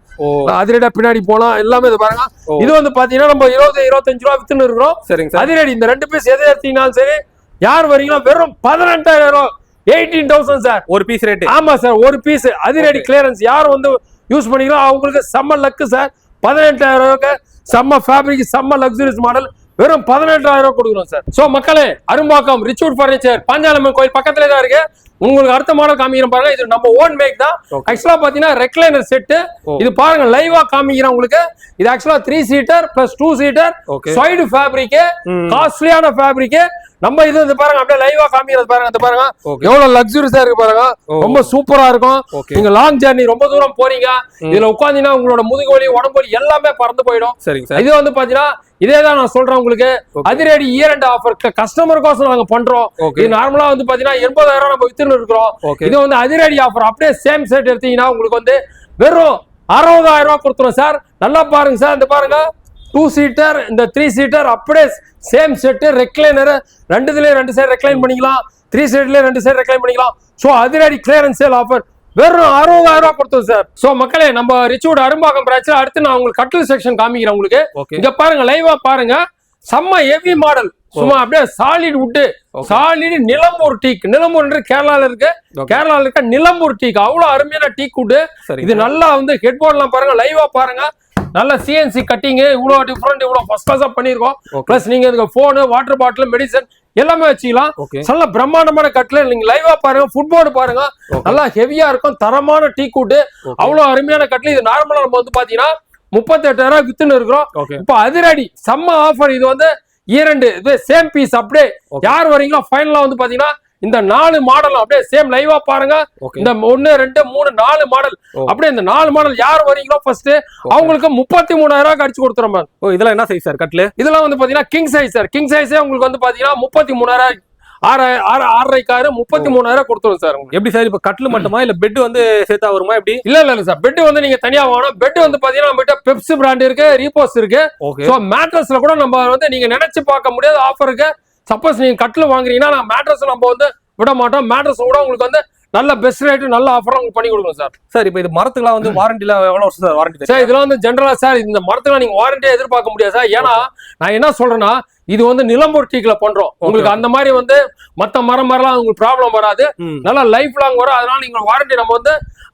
அதிரடியா பின்னாடி போலாம் எல்லாமே. இது பாருங்க இது வந்து பாத்தீங்கன்னா நம்ம 20-25 ரூபாய் வித்துன்னு இருக்கிறோம். அதிரடி இந்த 2 பீஸ் எதை எடுத்தீங்கன்னாலும் சரி யார் வரீங்களோ வெறும் 18,000 ரூபாய் 18,000 சார் ஒரு பீஸ் ரேட். ஆமா சார் ஒரு பீஸ் அதிரடி கிளியரன்ஸ். யார் வந்து யூஸ் பண்ணிக்கலாம் அவங்களுக்கு செம்ம லக்கு சார். 18,000 ரூபாய்க்கு செம்ம ஃபேப்ரிக் செம்ம லக்ஸூரியஸ் மாடல் வெறும் 18,000 ரூபாய் கொடுக்குறோம் சார். சோ மக்களே அரும்பாக்கம் ரிச்சூட் ஃபர்னிச்சர் பாஞ்சாலம்மன் கோயில் பக்கத்துல தான் இருக்கு. உங்களுக்கு அடுத்த மாடல் காமிக்கிறேன் பாருங்க. இது நம்ம ஓன் மேக் தான். ஆக்சுவலா பாத்தீங்கன்னா ரெக்லைனர் செட். இது பாருங்க லைவா காமிக்கிறேன் உங்களுக்கு. இது ஆக்சுவலா 3 seater plus 2 seater side fabric. காஸ்ட்லியான ஃபேப்ரிக். நம்ம இது வந்து பாருங்க அப்படியே லைவா காமிக்கிறது பாருங்க. இந்த பாருங்க எவ்வளவு லக்ஸூரியஸா இருக்கு பாருங்க. ரொம்ப சூப்பரா இருக்கும். நீங்க லாங் ஜர்னி ரொம்ப தூரம் போறீங்க, இதுல உட்காந்தீங்கன்னா உங்களோட முதுகு வலி உடம்பு வலி எல்லாமே பறந்து போயிடும். இது வந்து பாத்தீங்கன்னா இதேதான் நான் சொல்றேன் உங்களுக்கு. அதிரடி இயர் அண்ட் ஆஃபர் கஸ்டமருக்கோசம் நாங்க பண்றோம். இது நார்மலா வந்து பாத்தீங்கன்னா 80,000 ரூபாய் நம்ம வித்துன்னு இருக்கிறோம். இது வந்து அதிரடி ஆஃபர். அப்படியே சேம் செட் எடுத்தீங்கன்னா உங்களுக்கு வந்து வெறும் 60,000 ரூபாய் கொடுத்துரும் சார். நல்லா பாருங்க சார். இந்த பாருங்க 2 சீட்டர் இந்த 3 சீட்டர் அப்படியே same set. Recliner 2 side recline பண்ணிக்கலாம். 3 சைடுல 2 சைடு ரெக்லைன் பண்ணிக்கலாம். சோ அதிரடி கிளியரன்ஸ் சேல் ஆஃபர் வெறும் 60,000 ரூபாய் கொடுத்தோம் சார். சோ மக்களே, நம்ம ரிச்வுட் அரும்பாக்கம் பிரான்ச்ல அடுத்து நான் உங்களுக்கு கட்டில் செக்ஷன் காமிக்கிறேன் உங்களுக்கு. இங்க பாருங்க, லைவா பாருங்க, செம்ம ஹெவி மாடல், சும்மா அப்படியே solid wood, solid Nilambur teak. Nilambur கேரளால இருக்கு, கேரளால இருக்க நிலம்பூர் டீக் அவ்வளவு அருமையான டீக் வுட். இது நல்லா வந்து ஹெட் போர்ட் எல்லாம் பாருங்க, லைவா பாருங்க, நல்ல சிஎன்சி கட்டிங், இவ்வளவு டிஃபரெண்ட், இவ்வளவு ஃபர்ஸ்ட் கிளாஸா பண்ணிருக்கோம். பிளஸ் நீங்க இதுக்கு போன், வாட்டர் பாட்டில், மெடிசன் எல்லாமே வச்சுக்கலாம். நல்ல பிரம்மாண்டமான கட்டில நீங்க லைவா பாருங்க, ஃபுட்போர்டு பாருங்க, நல்லா ஹெவியா இருக்கும், தரமான டீக் வுட், அவ்வளவு அருமையான கட்டில். இது நார்மலா நம்ம வந்து பாத்தீங்கன்னா 38,000 வித்துன்னு இருக்கிறோம். இப்ப அதிரடி செம்ம ஆஃபர். இது வந்து 2 சேம் பீஸ் அப்படியே. யார் வரீங்களோ ஃபைனலா வந்து பாத்தீங்கன்னா இந்த 4 மாடல் அப்படியே சேம் லைவா பாருங்க. இந்த 1 2 3 4 மாடல் அப்படியே, இந்த 4 மாடல் யார் வரீங்களோ ஃபர்ஸ்ட் அவங்களுக்கு 33,000 அடிச்சு கொடுத்துறோம். இதெல்லாம் என்ன சைஸ் சார் கட்ல? இதெல்லாம் வந்து பாத்தீங்கன்னா கிங் சைஸ் சார். கிங் சைஸே உங்களுக்கு வந்து பாத்தீங்கன்னா 33,000 33,000 கொடுத்துரும் சார். எப்படி சார் இப்ப கட்டில் மட்டுமா இல்ல பெட் வந்து சேர்த்தா வருமா எப்படி? இல்ல சார், பெட் வந்து நீங்க தனியா வாங்கணும். பெட் வந்து பாத்தீங்கன்னா நம்ம கிட்ட பெப்சி பிராண்ட் இருக்கு, ரீபோஸ் இருக்கு. சோ மேட்ரஸ்ல கூட நம்ம வந்து நீங்க நினைச்சு பார்க்க முடியாத ஆஃபர் இருக்கு. சப்போஸ் நீங்க கட்டில் வாங்குறீங்கன்னா நான் மேட்ரஸ் நம்ம வந்து விட மாட்டோம். மேட்ரஸ் கூட உங்களுக்கு வந்து நல்ல பெஸ்ட் ரேட், நல்ல ஆஃபர் உங்களுக்கு பண்ணி கொடுக்கும் சார். சார் இப்போ இது மரத்துக்குலாம் வந்து வாரண்டில எவ்வளவு வருஷம் சார் வாரண்டி? சார் இதெல்லாம் வந்து ஜெனரலா சார், இந்த மரத்துக்குலாம் நீங்க வாரண்டியே எதிர்பார்க்க முடியாது சார். ஏன்னா நான் என்ன சொல்றேன்னா, இது வந்து நிலம்பூர் டீக்ல பண்றோம். உங்களுக்கு அந்த மாதிரி வந்து மத்த மரம்லாம் உங்களுக்கு ப்ராப்ளம் வராது, நல்லா லைஃப் லாங் வரும். அதனால நீங்க வாரண்டி நம்ம வந்து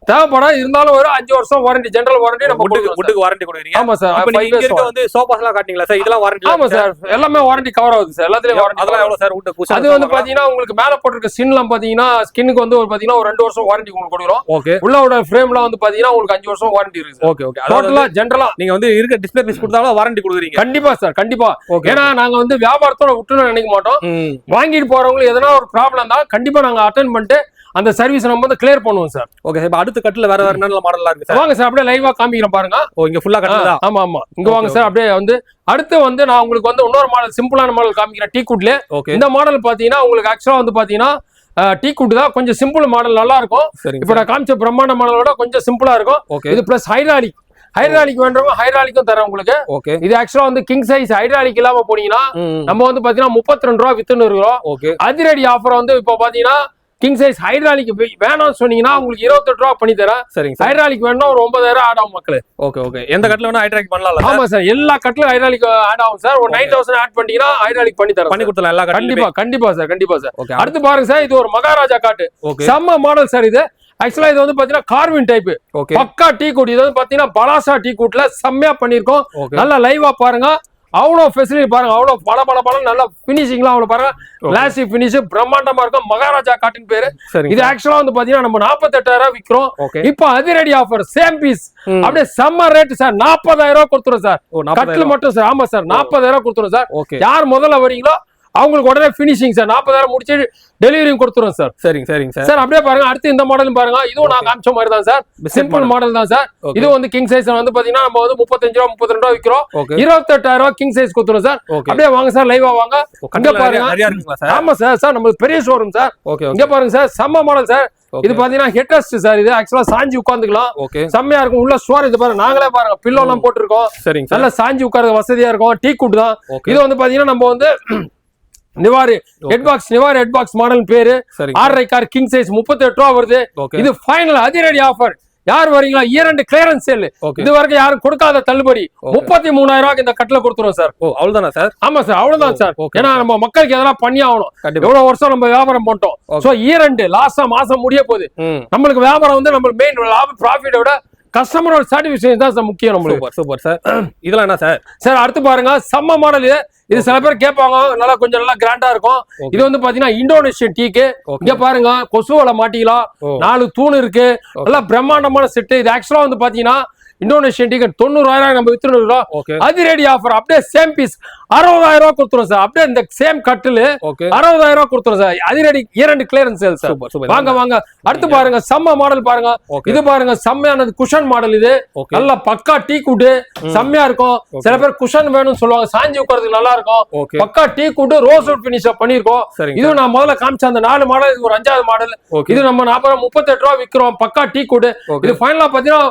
தேவைப்படாது, இருந்தாலும் ஒரு 5 வருஷம் வாரண்டி, ஜெனரல் வாரண்டி நம்ம வுட்டுக்கு வாரண்டி கொடுக்குறீங்க. ஆமா சார். அப்ப நீங்க இருக்க வந்து சோஃபாஸ் எல்லாம் காட்டிங்களா சார்? இதெல்லாம் வாரண்டி? ஆமா சார், எல்லாமே வாரண்டி கவர் ஆகுது சார். எல்லாத்துலயும் வாரண்டி. அதெல்லாம் எவ்வளவு சார் வுட் குஷன்? அது வந்து பாத்தீங்கன்னா உங்களுக்கு மேல போட்டுருக்க ஸ்கின்லாம் பாத்தீங்கன்னா ஸ்கின்னுக்கு வந்து ஒரு பாத்தீங்கன்னா ஒரு 2 வருஷம் வாரண்டி உங்களுக்கு கொடுக்குறோம். ஓகே. உள்ளோட ஃப்ரேம்லாம் வந்து பாத்தீங்கன்னா உங்களுக்கு 5 வருஷம் வாரண்டி இருக்கு சார். Okay okay. டோட்டலா ஜெனரலா நீங்க வந்து இருக்க டிஸ்ப்ளே பீஸ் கொடுத்தாலும் வாரண்டி கொடுக்குறீங்க? கண்டிப்பா சார், கண்டிப்பா. ஏன்னா நாங்க வந்து வியாபாரத்தோட விட்டுன்னு நினைக்க மாட்டோம். வாங்கிட்டு போறவங்களுக்கு எதனா ஒரு ப்ராப்ளம் தான் கண்டிப்பா நாங்க அட்டென்ட் பண்ணிட்டு அந்த சர்வீஸ் நம்ம வந்து கிளியர் பண்ணுவோம் சார். Okay sir. அடுத்த கட்டில வேற நல்ல மாடல்லாம் இருக்கு சார். வாங்க சார், அப்படியே லைவா காமிக்கிறேன் பாருங்க. இங்க ஃபுல்லா கட்டில தான். ஆமா, இங்க வாங்க சார். அப்படியே வந்து அடுத்து வந்து நான் உங்களுக்கு வந்து இன்னொரு மாடல், சிம்பிளான மாடல் காமிக்கிறேன் டீ குட்ல. இந்த மாடல் பாத்தீங்கன்னா உங்களுக்கு ஆக்சுவலா வந்து பாத்தீங்கன்னா டீ குட் தான், கொஞ்சம் சிம்பிள் மாடல், நல்லா இருக்கும். இப்ப நான் காமிச்ச பிரம்மாண்ட மாடலோட கொஞ்சம் சிம்பிளா இருக்கும். இது பிளஸ் ஹைட்ராலிக் வேண்டவங்க ஹைட்ராலிக்கும் தரேன் உங்களுக்கு. இது ஆக்சுவலா வந்து கிங் சைஸ் ஹைட்ராலிக் இல்லாம போனீங்கன்னா நம்ம வந்து பாத்தீங்கன்னா 32 ரூபா வித்துன்னு இருக்கிறோம். அதிரடி ஆஃபர் வந்து இப்ப பாத்தீங்கன்னா கிங் சைஸ் ஹைட்ராலிக் வேணும்னு சொன்னீங்கன்னா உங்களுக்கு 28 ரூபா பண்ணி தரேன். சரிங்க. ஹைட்ராலிக் வேணும்னா ஒரு 9,000 ஆட் ஆகும் மக்களே. ஓகே. எந்த கட்டில வேணா ஹைட்ராலிக் பண்ணலாம்? ஆமா சார், எல்லா கட்டிலும் ஹைட்ராலிக் ஆட் ஆகும் சார். ஒரு 9,000 ஆட் பண்ணீங்கன்னா ஹைட்ராலிக் பண்ணி தரேன். பண்ணி கொடுத்தலாம் எல்லா கட்டிலும்? கண்டிப்பா சார். அடுத்து பாருங்க சார், இது ஒரு மகாராஜா காட்டு, செம்ம மாடல் சார். இது ஆக்சுவலா இது வந்து பாத்தீங்கன்னா கார்வின் டைப், பக்கா டீ குட். இது வந்து பாத்தீங்கன்னா பலாசா டீ குட்ல செம்மையா பண்ணிருக்கோம். நல்லா லைவா பாருங்க, அவ்வளவு ஃபெசிலிட்டி பாருங்க, அவ்வளவு பல நல்ல பினிஷிங்லாம் அவ்வளவு பாருங்க, கிளாசி பினிஷ் பிரம்மாண்டமா இருக்கும். மகாராஜா காட்டின் பேரு. இது ஆக்சுவலா வந்து பாத்தீங்கன்னா நம்ம 48,000 விக்கிறோம். இப்ப அதிரடி ஆஃபர் சேம் பீஸ் அப்படியே செம்ம ரேட் சார், 40,000 கொடுத்துரும் சார். கட்டில் மட்டும் சார். ஆமா சார், 40,000 கொடுத்துரும் சார். யார் முதல்ல வரீங்களோ அவங்களுக்கு உடனே பினிஷிங் சார். 40,000 முடிச்சு டெலிவரியும் கொடுத்துரும் சார். சரிங்க சார். அப்படியே பாருங்க, அடுத்து இந்த மாடலும் பாருங்க. இதுவும் நான் காமிச்ச மாதிரி தான் சார், சிம்பிள் மாடல் தான் சார். இது வந்து கிங் சைஸ் வந்து பாத்தீங்கன்னா நம்ம வந்து 35 ரூபா 32 ரூபா விக்கிறோம். 28,000 கிங் சைஸ் கொடுத்துரும் சார். அப்படியே வாங்க சார், லைவா வாங்க. இங்க பாருங்க. ஆமா சார், நம்ம பெரிய ஷோரூம் சார். இங்க பாருங்க சார், செம்ம மாடல் சார். இது பாத்தீங்கன்னா ஹெட்ரஸ்ட் சார். இது ஆக்சுவலா சாஞ்சி உட்காந்துக்கலாம், செம்மையா இருக்கும். உள்ள ஸ்டோர் இது பாருங்க, நாங்களே பாருங்க பில்லோ எல்லாம் போட்டுருக்கோம். நல்லா சாஞ்சி உட்கார வசதியா இருக்கும். டீ குட் தான். இது வந்து பாத்தீங்கன்னா நம்ம வந்து நிவாரி ஹெட் பாக்ஸ் மாடல் பேரு. 6.5 கார் கிங் சைஸ் 38 ரூபா வருது. இது ஃபைனல் அதிரடி ஆஃபர். யார் வரீங்களா? 2 கிளியரன்ஸ் சேல். இது வரைக்கும் யாரும் கொடுக்காத தள்ளுபடி 33,000 ரூபாய்க்கு இந்த கட்டில கொடுத்துரும் சார். அவ்வளவுதானா சார்? ஆமா சார், அவ்வளவுதான் சார். ஏன்னா நம்ம மக்களுக்கு எதெல்லாம் பண்ணி ஆகணும். எவ்வளவு வருஷம் நம்ம வியாபாரம் பண்ணிட்டோம். சோ 2 லாஸ்ட் மாசம் முடிய போகுது. நம்மளுக்கு வியாபாரம் வந்து நம்ம மெயின் லாபம் ப்ராஃபிட்டை விட கஸ்டமரோட சாட்டிஸ்ஃபேக்ஷன் தான் சார் முக்கியம் நம்மளுக்கு. Super sir. இதெல்லாம் என்ன சார்? சார் அடுத்து பாருங்க, செம்ம மாடல். இது சில பேர் கேட்பாங்க, நல்லா கொஞ்சம் நல்லா கிராண்டா இருக்கும். இது வந்து பாத்தீங்கன்னா இந்தோனேஷியன் டீக்கு. இங்க பாருங்க, கொசுவலை மாட்டிக்கலாம், 4 தூண் இருக்கு, நல்லா பிரம்மாண்டமான செட்டு. இது ஆக்சுவலா வந்து பாத்தீங்கன்னா இந்தோனேஷியன் டிக்கெட் 90,000 நம்ம வித்துன்னு இருக்கோம். அதிரடி ஆஃபர் அப்படியே சேம் பீஸ் 60,000 கொடுத்துரும் சார். அப்படியே இந்த சேம் கட்டில் 60,000 கொடுத்துரும் சார். அதிரடி 2 கிளியரன்ஸ் சேல் சார். வாங்க. அடுத்து பாருங்க, செம்ம மாடல் பாருங்க. இது பாருங்க, செம்மையானது குஷன் மாடல். இது நல்ல பக்கா டீ குட், செம்மையா இருக்கும். சில பேர் குஷன் வேணும்னு சொல்லுவாங்க, சாஞ்சி உட்கார்றதுக்கு நல்லா இருக்கும். பக்கா tea good rose would finish பண்ணிருக்கோம். இது நான் முதல்ல காமிச்ச அந்த 4 மாடல், இது ஒரு 5வது மாடல். இது நம்ம 38 ரூபா விக்கிறோம். பக்கா டீ குட். இது ஃபைனலா பாத்தீங்கன்னா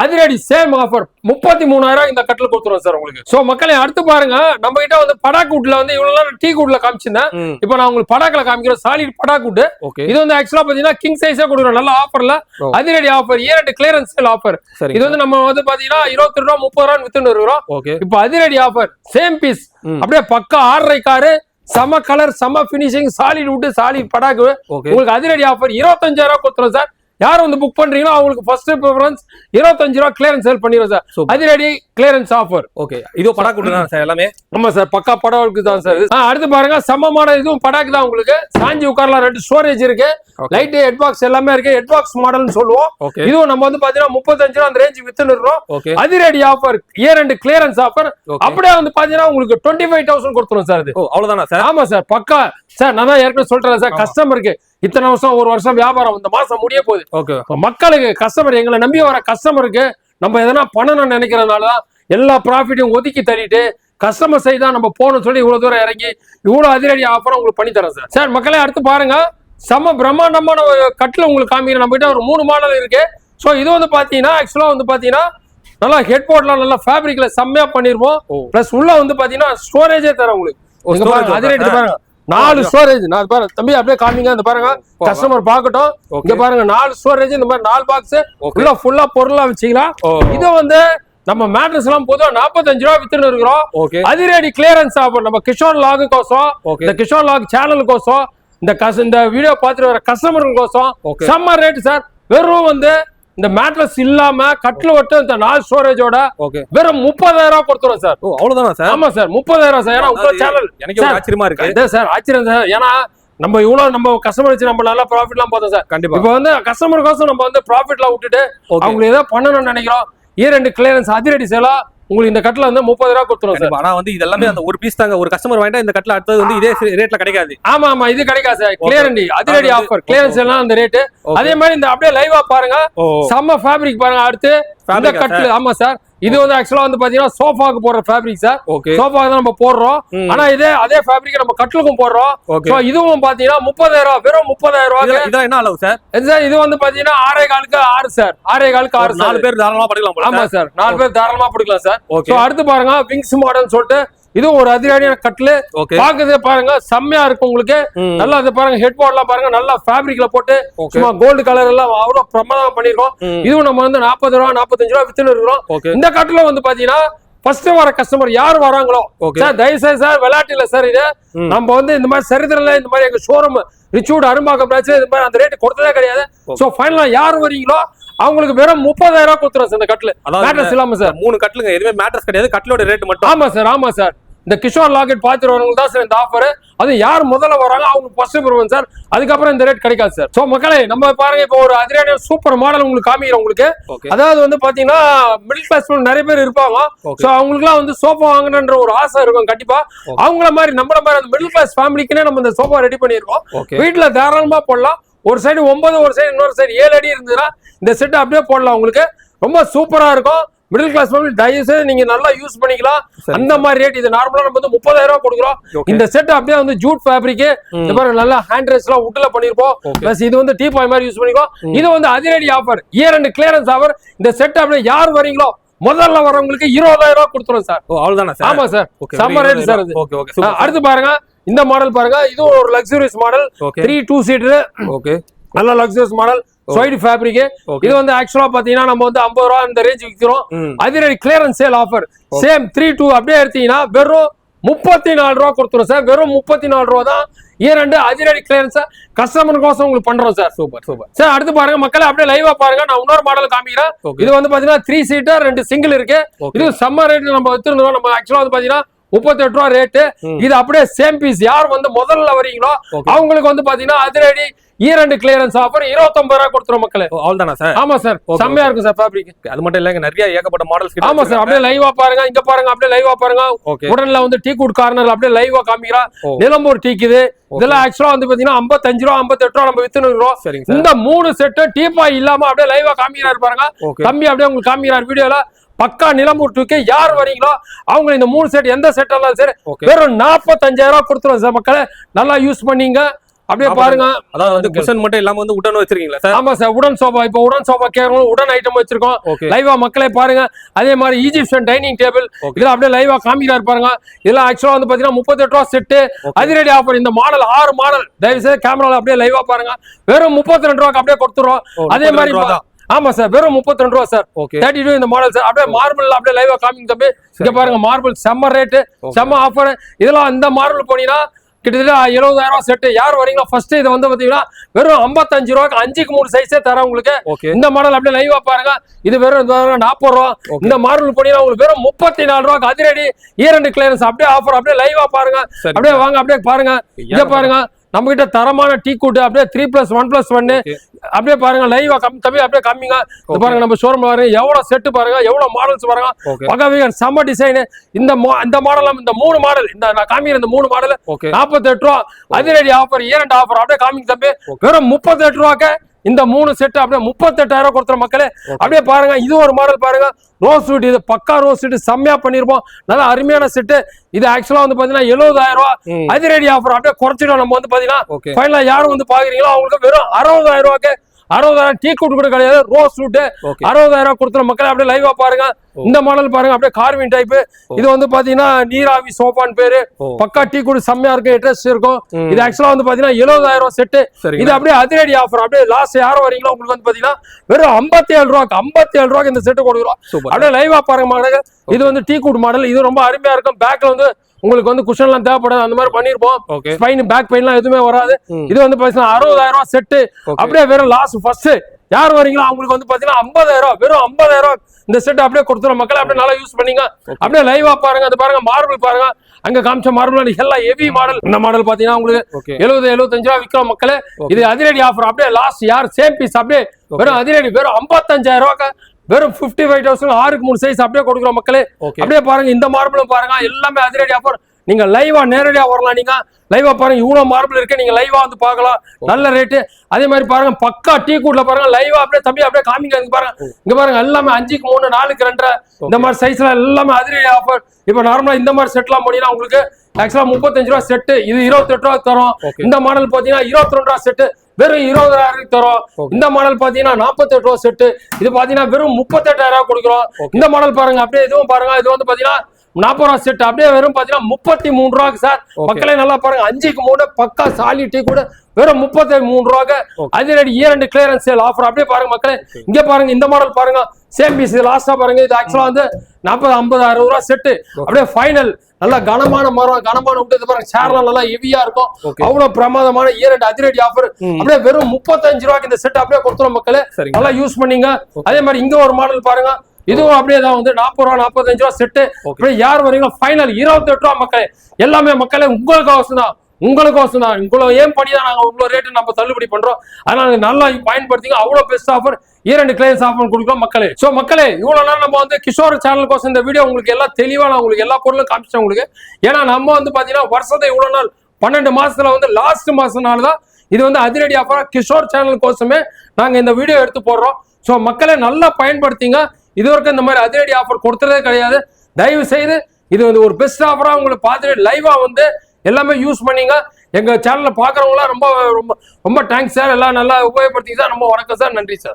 அதிரடி சேம் ஆஃபர் 33,000 இந்த கட்டில் கொடுத்துருவோம் சார் உங்களுக்கு. சோ மக்களை அடுத்து பாருங்க, நம்ம கிட்ட வந்து படாக்கூட்ல வந்து இவ்வளவு டீ கூட்ல காமிச்சிருந்தேன். இப்போ நான் உங்களுக்கு படாக்கில் காமிக்கிறேன், சாலிட் படாக்கூட்டு. இது வந்து ஆக்சுவலா பாத்தீங்கன்னா கிங் சைஸா கொடுக்குறோம், நல்ல ஆஃபர்ல அதிரடி offer, year end clearance sale offer. இது வந்து நம்ம வந்து பாத்தீங்கன்னா 22 ரூபா 30 ரூபா வித்துட்டு இருக்கிறோம். இப்போ அதிரடி ஆஃபர் சேம் பீஸ் அப்படியே பக்கா 6.5 காரு, சம கலர் சம பினிஷிங், சாலிட் வுட் சாலிட் படாக்கு. உங்களுக்கு அதிரடி ஆஃபர் 25,000 கொடுத்துறோம் சார். யார் வந்து புக் பண்றீங்களோ அவங்களுக்கு ஃபர்ஸ்ட் ப்ரிஃபரன்ஸ் 25 ரூபா கிளியரன்ஸ் சேல் பண்ணிரோம் சார். அதிரடி கிளியரன்ஸ் ஆஃபர். ஓகே, இது படாக்கு தான் சார் எல்லாமே. ஆமா சார், பக்கா படாக்கு தான் சார். அடுத்து பாருங்க, சமமான இதுவும் படாக்கு தான் உங்களுக்கு. சாஞ்சி உட்காரலாம், 2 ஸ்டோரேஜ் இருக்கு, லைட் ஹெட் பாக்ஸ் எல்லாமே இருக்கு. ஹெட் பாக்ஸ் மாடல்னு சொல்லுவோம். இதுவும் நம்ம வந்து பாத்தீங்கன்னா 35 ரூபா அந்த ரேஞ்ச் வித்துன்னு இருக்கோம். அதிரடி offer, year end clearance offer. அப்படியே வந்து பாத்தீங்கன்னா உங்களுக்கு 25,000 கொடுத்துரும் சார். இது அவ்வளவுதானா சார்? ஆமா சார், பக்கா சார். நான் தான் ஏற்கனவே சொல்றேன் சார், கஸ்டமருக்கு இத்தனை வருஷம், ஒரு வருஷம் வியாபாரம், இந்த மாசம் முடிய போகுது. மக்களுக்கு கஸ்டமர், எங்களை நம்பி வர கஸ்டமருக்கு நம்ம எதனா பண்ணணும்னு நினைக்கிறதுனாலதான் எல்லா ப்ராஃபிட்டையும் ஒதுக்கி தள்ளிட்டு கஸ்டமர் சைடு தான் நம்ம போகணும்னு சொல்லி இவ்வளவு தூரம் இறங்கி இவ்வளவு அதிரடி ஆஃபர் உங்களுக்கு பண்ணி தரேன் சார். சார் மக்களே அடுத்து பாருங்க, செம்ம பிரம்மாண்டமான கட்டில் உங்களுக்கு காமிக்கிறேன். நம்ம கிட்ட ஒரு 3 மாடல் இருக்கு. ஸோ இது வந்து பாத்தீங்கன்னா ஆக்சுவலா வந்து பாத்தீங்கன்னா நல்லா ஹெட் போர்ட்லாம் நல்லா ஃபேப்ரிக்ல செம்மையா பண்ணிருப்போம். பிளஸ் உள்ள வந்து பாத்தீங்கன்னா ஸ்டோரேஜே தரேன் உங்களுக்கு. அதிரடி பாருங்க, 4 ஸ்டோரேஜ். நான் பாருங்க தம்பி, அப்படியே காமிங்க. இந்த பாருங்க, கஸ்டமர் பாக்கட்டும். இங்க பாருங்க 4 ஸ்டோரேஜ், இந்த மாதிரி 4 பாக்ஸ் உள்ள ஃபுல்லா பொருளா வச்சுக்கலாம். இது வந்து நம்ம மேட்ரஸ் எல்லாம் பொதுவா 45 ரூபா வித்துட்டு இருக்கிறோம். அதிரடி கிளியரன்ஸ் ஆஃபர் நம்ம கிஷோர் லாக் கோசம், இந்த கிஷோர் லாக் சேனல் கோசம், இந்த வீடியோ பார்த்துட்டு வர கஸ்டமர்கள் கோசம் செம்ம ரேட் சார். வெறும் வந்து இந்த மேட்ரஸ் இல்லாம கட்டில் ஒட்டு இந்த 4 ஸ்டோரேஜோட வெறும் 30,000 கொடுத்துரும் சார். அவ்வளவுதானா சார்? ஆமா சார், 30,000 சார். ஏன்னா உங்க சேனல் எனக்கு ஆச்சரியமா இருக்கு சார், ஆச்சரியம் சார். ஏன்னா நம்ம இவ்வளவு நம்ம கஸ்டமர் வச்சு நம்ம நல்லா ப்ராஃபிட் எல்லாம் பார்த்தோம் சார். கண்டிப்பா. இப்ப வந்து கஸ்டமர் கோசம் நம்ம வந்து ப்ராஃபிட் எல்லாம் விட்டுட்டு அவங்களுக்கு ஏதோ பண்ணணும்னு நினைக்கிறோம். இயர் அண்ட் கிளியரன்ஸ் அதிரடி சேலா உங்களுக்கு இந்த கட்டில வந்து 30,000 கொடுத்துரும் சார். ஆனா வந்து இது எல்லாமே அந்த ஒரு பீஸ் தாங்க. ஒரு கஸ்டமர் வாங்கிட்டா இந்த கட்டில அடுத்தது வந்து இதே ரேட்ல கிடைக்காது. ஆமா ஆமா, இது கிடைக்காது சார். கிளியரண்டி அதிரடி ஆஃபர், கிளியரன்ஸ் எல்லாம் அந்த ரேட். அதே மாதிரி இந்த அப்படியே லைவா பாருங்க, செம்ம ஃபேப்ரிக் பாருங்க. அடுத்து இந்த கட்டில். ஆமா சார், இது வந்து ஆக்சுவலா வந்து பாத்தீங்கன்னா சோஃபாக்கு போடுற ஃபேப்ரிக் சார். சோஃபா தான் நம்ம போடுறோம். ஆனா அதே ஃபேப்ரிக் நம்ம கட்டிலுக்கும் போடுறோம். சோ இதுவும் பாத்தீங்கன்னா 30,000, வெறும் 30,000. இதெல்லாம் என்ன அளவு சார்? இது வந்து பாத்தீங்கன்னா 6.25க்கு 6 சார். 6.25க்கு 6. 4 பேர் தாராளமா படுக்கலாம். ஆமா சார், 4 பேர் தாராளமா படுக்கலாம் சார். சோ அடுத்து பாருங்க, விங்ஸ் மாடல் சொல்லிட்டு இது ஒரு அதிரடியான கட்டில். பாக்குறதே பாருங்க செம்மையா இருக்கும் உங்களுக்கு. நல்லா இது பாருங்க, ஹெட் போர்ட் எல்லாம் பாருங்க நல்லா ஃபேப்ரிக்ல போட்டு சும்மா கோல்டு கலர் எல்லாம் அவ்வளவு பிரமாதமா பண்ணிருக்கோம். இதுவும் நம்ம வந்து 40 ரூபா 45 ரூபா வித்துன்னு இருக்கிறோம். இந்த கட்டில வந்து பாத்தீங்கன்னா ஃபர்ஸ்ட் வர கஸ்டமர் யார் வராங்களோ சார், தயவுசெய்து சார் விளையாட்டு இல்ல சார். இது நம்ம வந்து இந்த மாதிரி சரித்திரல இந்த மாதிரி எங்க ஷோரூம் ரிச்சூட் அரும்பாக்கம் பிரான்ச்ல இந்த மாதிரி அந்த ரேட் கொடுத்ததே கிடையாது. சோ ஃபைனலா யார் வரீங்களோ அவங்களுக்கு வெறும் 30,000 கொடுத்துரும் சார். இந்த கட்டில் மேட்ரஸ் இல்லாம சார். 3 கட்டிலுங்க, எதுவுமே மேட்ரஸ் கிடையாது, கட்டிலோட ரேட் மட்டும். ஆமா சார், ஆமா சார். இந்த கிஷோர் லாக்கெட் பாத்துட்டு வரவங்க தான் சார் இந்த ஆஃபர். அது யார் முதல்ல வராங்க அவங்க ஃபர்ஸ்ட் ப்ரிஃபரன்ஸ் சார். அதுக்கப்புறம் இந்த ரேட் கிடைக்காது சார். சோ மக்களே நம்ம பாருங்க, இப்போ ஒரு அதிரடியான சூப்பர் மாடல் உங்களுக்கு காமிக்கிறேன் உங்களுக்கு. அதாவது வந்து பாத்தீங்கன்னா மிடில் கிளாஸ் நிறைய பேர் இருப்பாங்க. சோ அவங்களுக்கு எல்லாம் வந்து சோஃபா வாங்கணும்ன்ற ஒரு ஆசை இருக்கும் கண்டிப்பா. அவங்கள மாதிரி நம்மள மாதிரி அந்த மிடில் கிளாஸ் ஃபேமிலிக்குன்னே நம்ம இந்த சோஃபா ரெடி பண்ணிருக்கோம். வீட்டுல தாராளமா போடலாம். ஒரு சைடு 9, ஒரு சைடு இன்னொரு சைடு 7 அடி இருந்ததுன்னா இந்த செட் அப்படியே போடலாம். உங்களுக்கு ரொம்ப சூப்பரா இருக்கும். மிடில் கிளாஸ் ஃபேமிலி தயவு செய்து நீங்க நல்லா யூஸ் பண்ணிக்கலாம். அந்த மாதிரி ரேட். இது நார்மலா நம்ம வந்து 30,000 கொடுக்குறோம். இந்த செட் அப்படியே வந்து ஜூட் ஃபேப்ரிக், இந்த மாதிரி நல்லா ஹேண்ட் ரெஸ்ட் எல்லாம் உட்ல பண்ணிருப்போம். பிளஸ் இது வந்து டீபாய் மாதிரி யூஸ் பண்ணிக்கலாம். இது வந்து அதிரடி offer, year end clearance offer. இந்த செட் அப்படியே யார் வரீங்களோ முதல்ல வரவங்களுக்கு 20,000 கொடுத்துரும் சார். அவ்வளவுதானா சார்? ஆமா சார், செம்ம ரேட் சார். அடுத்து பாருங்க, இந்த மாடல் பாருங்க. இது ஒரு லக்ஸூரியஸ் மாடல், 3 2 சீட்டர். ஓகே, நல்ல லக்ஸூரியஸ் மாடல், சைடு ஃபேப்ரிக். இது வந்து ஆக்சுவலா பாத்தீங்கன்னா நம்ம வந்து 50 ரூபா இந்த ரேஞ்ச் விக்கிறோம். அதிரடி கிளியரன்ஸ் சேல் ஆஃபர். சேம் 3 2 அப்படியே எடுத்தீங்கன்னா வெறும் 34 ரூபா கொடுத்துரும் சார். வெறும் 34 ரூபா தான். இயர் அண்ட் அதிரடி கிளியரன்ஸ் கஸ்டமர் கோசம் உங்களுக்கு பண்றோம் சார். Super super sir. அடுத்து பாருங்க மக்களே, அப்படியே லைவா பாருங்க. நான் இன்னொரு மாடல் காமிக்கிறேன். இது வந்து பாத்தீங்கன்னா 3 சீட்டர் 2 சிங்கிள் இருக்கு. இது சம்மர் ரேட் நம்ம வச்சிருந்தோம். நம்ம ஆக்சுவலா வந்து பாத்தீங்கன்னா 38 ரூபா ரேட்டு. இது அப்படியே சேம் பீஸ். யார் வந்து முதல்ல வரீங்களோ அவங்களுக்கு வந்து பாத்தீங்கன்னா அதிரடி இயர் அண்ட் கிளியரன்ஸ் ஆஃபர் 29 ரூபா கொடுத்துரும் மக்களே. அவ்வளவுதானா சார்? ஆமா சார், செம்மையா இருக்கும் சார் ஃபேப்ரிக். அது மட்டும் இல்லங்க, நிறைய ஏகப்பட்ட மாடல்ஸ். ஆமா சார், அப்படியே லைவா பாருங்க. இங்க பாருங்க, அப்படியே லைவா பாருங்க. உடன்ல வந்து டீ குட் கார்னர் அப்படியே லைவா காமிக்கிறா. நிலம்பூர் டீக்கு இது. இதெல்லாம் ஆக்சுவலா வந்து பாத்தீங்கன்னா 55 ரூபா 58 ரூபா நம்ம வித்துன்னு இருக்கோம். இந்த 3 செட் டீபாய் இல்லாம அப்படியே லைவா காமிக்கிறாரு பாருங்க. தம்பி அப்படியே உங்களுக்கு காமிக்கிறார் வீடியோல. பக்கா நிலம்பூர் டூக்கு யார் வரீங்களோ அவங்க இந்த 3 செட் எந்த செட் எல்லாம் சரி வெறும் 45,000 கொடுத்துருவோம் சார் மக்களே. நல்லா யூஸ் பண்ணீங்க. அப்படியே பாருங்க. அதாவது வந்து குஷன் மட்டும் இல்லாம வந்து உடன் வச்சிருக்கீங்களா சார்? ஆமா சார், உடன் சோஃபா. இப்போ உடன் சோஃபா கேட்கணும், உடன் ஐட்டம் வச்சிருக்கோம். லைவா மக்களே பாருங்க. அதே மாதிரி ஈஜிப்சியன் டைனிங் டேபிள் இதெல்லாம் அப்படியே லைவா காமிக்கிறாரு பாருங்க. இதெல்லாம் ஆக்சுவலா வந்து பாத்தீங்கன்னா 38 ரூபா செட்டு, அதிரடி ஆஃபர். இந்த மாடல் 6 மாடல் தயவு செய்து கேமரால அப்படியே லைவா பாருங்க. வெறும் 32 ரூபாய்க்கு அப்படியே கொடுத்துறோம். அதே மாதிரி ஆமா சார், வெறும் 32 ரூபா சார். 32 இந்த மாடல் சார். அப்படியே மார்பிள் அப்படியே லைவா காமிங்க தம்பி. இங்க பாருங்க, மார்பிள் செம்ம ரேட்டு, செம்ம ஆஃபர். இதெல்லாம் இந்த மார்பிள் போனீங்கன்னா கிட்டத்தட்ட 70,000 ரூபாய் செட்டு. யார் வரீங்களா ஃபர்ஸ்ட் இதை வந்து பாத்தீங்கன்னா வெறும் 55 ரூபாய்க்கு 5க்கு 3 சைஸே தரேன் உங்களுக்கு. இந்த மாடல் அப்படியே லைவா பாருங்க. இது வெறும் 40 ரூபா. இந்த மாடல் போனீங்கன்னா உங்களுக்கு வெறும் 34 ரூபாய்க்கு அதிரடி ஈரண்டு கிளியரன்ஸ் அப்படியே ஆஃபர். அப்படியே லைவா பாருங்க. அப்படியே வாங்க, அப்படியே பாருங்க. இங்க பாருங்க, நம்ம கிட்ட தரமான டீ கூட்டு அப்படியே 3+1+1 அப்படியே பாருங்க. லைவா கம்மி அப்படியே கம்மிங்க. பாருங்க நம்ம ஷோரூம் பாருங்க, எவ்வளவு செட்டு பாருங்க, எவ்வளவு மாடல்ஸ் பாருங்க. பகவீகன் செம்ம டிசைன். இந்த மாடல், இந்த 3 மாடல், இந்த நான் காமிக்கிற இந்த 3 மாடல் 48 ரூபா அதிரடி ஆஃபர், ஈரண்ட் ஆஃபர். அப்படியே காமிங்க தம்பி. வெறும் 38 ரூபாய்க்கு இந்த 3 செட் அப்படியே 38,000 ரூபாய் கொடுத்துற மக்களே. அப்படியே பாருங்க, இது ஒரு மாடல் பாருங்க, ரோஸ் வுட். இது பக்கா ரோஸ் வுட், செம்மையா பண்ணிருப்போம். நல்லா அருமையான செட்டு. இது ஆக்சுவலா வந்து பாத்தீங்கன்னா 70,000 ரூபாய் அதிரடி ஆஃபர். அப்படியே குறைச்சிடும். நம்ம வந்து பாத்தீங்கன்னா ஃபைனலா யாரும் வந்து பாக்குறீங்களோ அவங்களுக்கு வெறும் 60,000 ரூபாய்க்கு 60,000 டீ கூட்டு கூட கிடையாது, ரோஸ் வுட் 60,000 ரூபாய் கொடுத்துற மக்களே. அப்படியே லைவா பாருங்க. இந்த மாடல் பாருங்க, அப்படியே கார்வின் டைப். இது வந்து பாத்தீங்கன்னா நீராவி சோஃபான்னு பேரு. பக்கா டீ கூடு செம்மையா இருக்கும், அட்ரஸ் இருக்கும். இது ஆக்சுவலா வந்து பாத்தீங்கன்னா 70,000 ரூபாய் செட்டு. இது அப்படியே அதிரடி ஆஃபர். அப்படியே லாஸ்ட் யாரும் வரீங்களோ உங்களுக்கு வந்து பாத்தீங்கன்னா வெறும் 57 ரூபாய்க்கு 57 ரூபாய்க்கு இந்த செட்டு கொடுக்குறோம். அப்படியே லைவா பாருங்க மாடல். இது வந்து டீ கூட் மாடல். இது ரொம்ப அருமையா இருக்கும். பேக்ல வந்து உங்களுக்கு வந்து குஷன் எல்லாம் தேவைப்படாது, அந்த மாதிரி பண்ணிருப்போம். ஸ்பைன் பேக் பெயின் எல்லாம் எதுவுமே வராது. இது வந்து பாத்தீங்கன்னா 60,000 ரூபாய் செட்டு. அப்படியே வெறும் லாஸ்ட் ஃபர்ஸ்ட் யார் வரீங்களோ அவங்களுக்கு வந்து பாத்தீங்கன்னா 50,000 ரூபாய், வெறும் 50,000 ரூபாய் இந்த செட் அப்படியே கொடுத்துரும் மக்கள். அப்படியே நல்லா யூஸ் பண்ணீங்க. அப்படியே லைவா பாருங்க. அது பாருங்க, மார்பிள் பாருங்க. அங்க காமிச்ச மார்பிள் எல்லாம் ஹெவி மாடல். இந்த மாடல் பாத்தீங்கன்னா உங்களுக்கு 70-75 ரூபாய் விற்கிறோம் மக்களே. இது அதிரடி ஆஃபர். அப்படியே லாஸ்ட் யார் சேம் பீஸ் அப்படியே வெறும் அதிரடி வெறும் 55,000 ரூபாய்க்கு வெறும் 55,000 6க்கு 3 சைஸ் அப்படியே கொடுக்குறோம் மக்களே. அப்படியே பாருங்க, இந்த மார்பிளும் பாருங்க, எல்லாமே அதிரடி ஆஃபர். நீங்க லைவா நேரடியா வரலாம். நீங்க லைவா பாருங்க, இவ்வளவு மார்பிள் இருக்கு, நீங்க லைவா வந்து பார்க்கலாம். நல்ல ரேட்டு. அதே மாதிரி பாருங்க, பக்கா டீ கூட்ல பாருங்க, லைவா அப்படியே தம்பி அப்படியே காமிங்க. பாருங்க, இங்க பாருங்க, எல்லாமே 5க்கு 3 4க்கு 2 இந்த மாதிரி சைஸ்ல எல்லாமே அதிரடி ஆஃபர். இப்ப நார்மலா இந்த மாதிரி செட்லாம் போனீங்கன்னா உங்களுக்கு ஆக்சுவலா 35 ரூபாய் செட்டு. இது 28 ரூபாய் தரும். இந்த மாடல் பாத்தீங்கன்னா 22 ரூபாய் செட்டு வெறும் 20,000 தரும். இந்த மாடல் பாத்தீங்கன்னா 48 ரூபாய் செட்டு. இது பாத்தீங்கன்னா வெறும் 38,000 கொடுக்குறோம். இந்த மாடல் பாருங்க, அப்படியே இதுவும் பாருங்க. இது வந்து பாத்தீங்கன்னா 40 ரூபாய் செட். அப்படியே வெறும் பாத்தீங்கன்னா 33 ரூபாய்க்கு சார். மக்களே நல்லா பாருங்க, 5க்கு 3 பக்கா சாலி டீ கூட வெறும் 33 ரூபாய்க்கு அதிரடி ஈரண்டு கிளியரன்ஸ் சேல் ஆஃபர். அப்படியே பாருங்க மக்களே. இங்க பாருங்க, இந்த மாடல் பாருங்க, சேம் பீஸ். லாஸ்டா பாருங்க, இது ஆக்சுவலா வந்து 40-50 ரூபாய் செட்டு. அப்படியே ஃபைனல் நல்லா கனமான மரம், கனமான விட்டு பாருங்க. சேர்லாம் நல்லா ஹெவியா இருக்கும். அவ்வளவு பிரமாதமான ஈரண்டு அதிரடி ஆஃபர். அப்படியே வெறும் 35 ரூபாய்க்கு இந்த செட் அப்படியே கொடுத்துரும் மக்களே. நல்லா யூஸ் பண்ணீங்க. அதே மாதிரி இங்க ஒரு மாடல் பாருங்க, இதுவும் அப்படியே தான் வந்து 40 ரூபாய் 45 ரூபாய் செட்டு. அப்படியே யார் வரீங்களோ ஃபைனல் 28 ரூபாய் மக்களே. எல்லாமே மக்களே உங்களுக்கோசம் தான், உங்களுக்கோசம் தான். இவ்வளவு ஏன் பண்ணிதான் நாங்க இவ்வளவு ரேட்டு நம்ம தள்ளுபடி பண்றோம். அதனால நல்லா பயன்படுத்திங்க. அவ்வளவு பெஸ்ட் ஆஃபர், ஈரண்டு கிளைன்ஸ் ஆஃபர் கொடுக்குறோம் மக்களே. சோ மக்களே, இவ்வளவு நேரம் நம்ம வந்து கிஷோர் சேனலுக்கோசம் இந்த வீடியோ உங்களுக்கு எல்லாம் தெளிவா நான் உங்களுக்கு எல்லா பொருளும் காமிச்சேன் உங்களுக்கு. ஏன்னா நம்ம வந்து பாத்தீங்கன்னா வருஷத்தை இவ்வளவு நாள் 12 மாசத்துல வந்து லாஸ்ட் மாசம்னால தான் இது வந்து அதிரடி ஆஃபரா கிஷோர் சேனலுக்கோசமே நாங்க இந்த வீடியோ எடுத்து போடுறோம். சோ மக்களே நல்லா பயன்படுத்திங்க. இது வரைக்கும் இந்த மாதிரி அதிரடி ஆஃபர் கொடுத்துறதே கிடையாது. தயவு செய்து இது வந்து ஒரு பெஸ்ட் ஆஃபரா உங்களுக்கு பார்த்துட்டு லைவா வந்து எல்லாமே யூஸ் பண்ணீங்க. எங்க சேனல்ல பாக்குறவங்களாம் ரொம்ப ரொம்ப ரொம்ப தேங்க்ஸ் சார். எல்லாம் நல்லா உபயோகப்படுத்திங்க சார். ரொம்ப வணக்கம் சார். நன்றி சார்.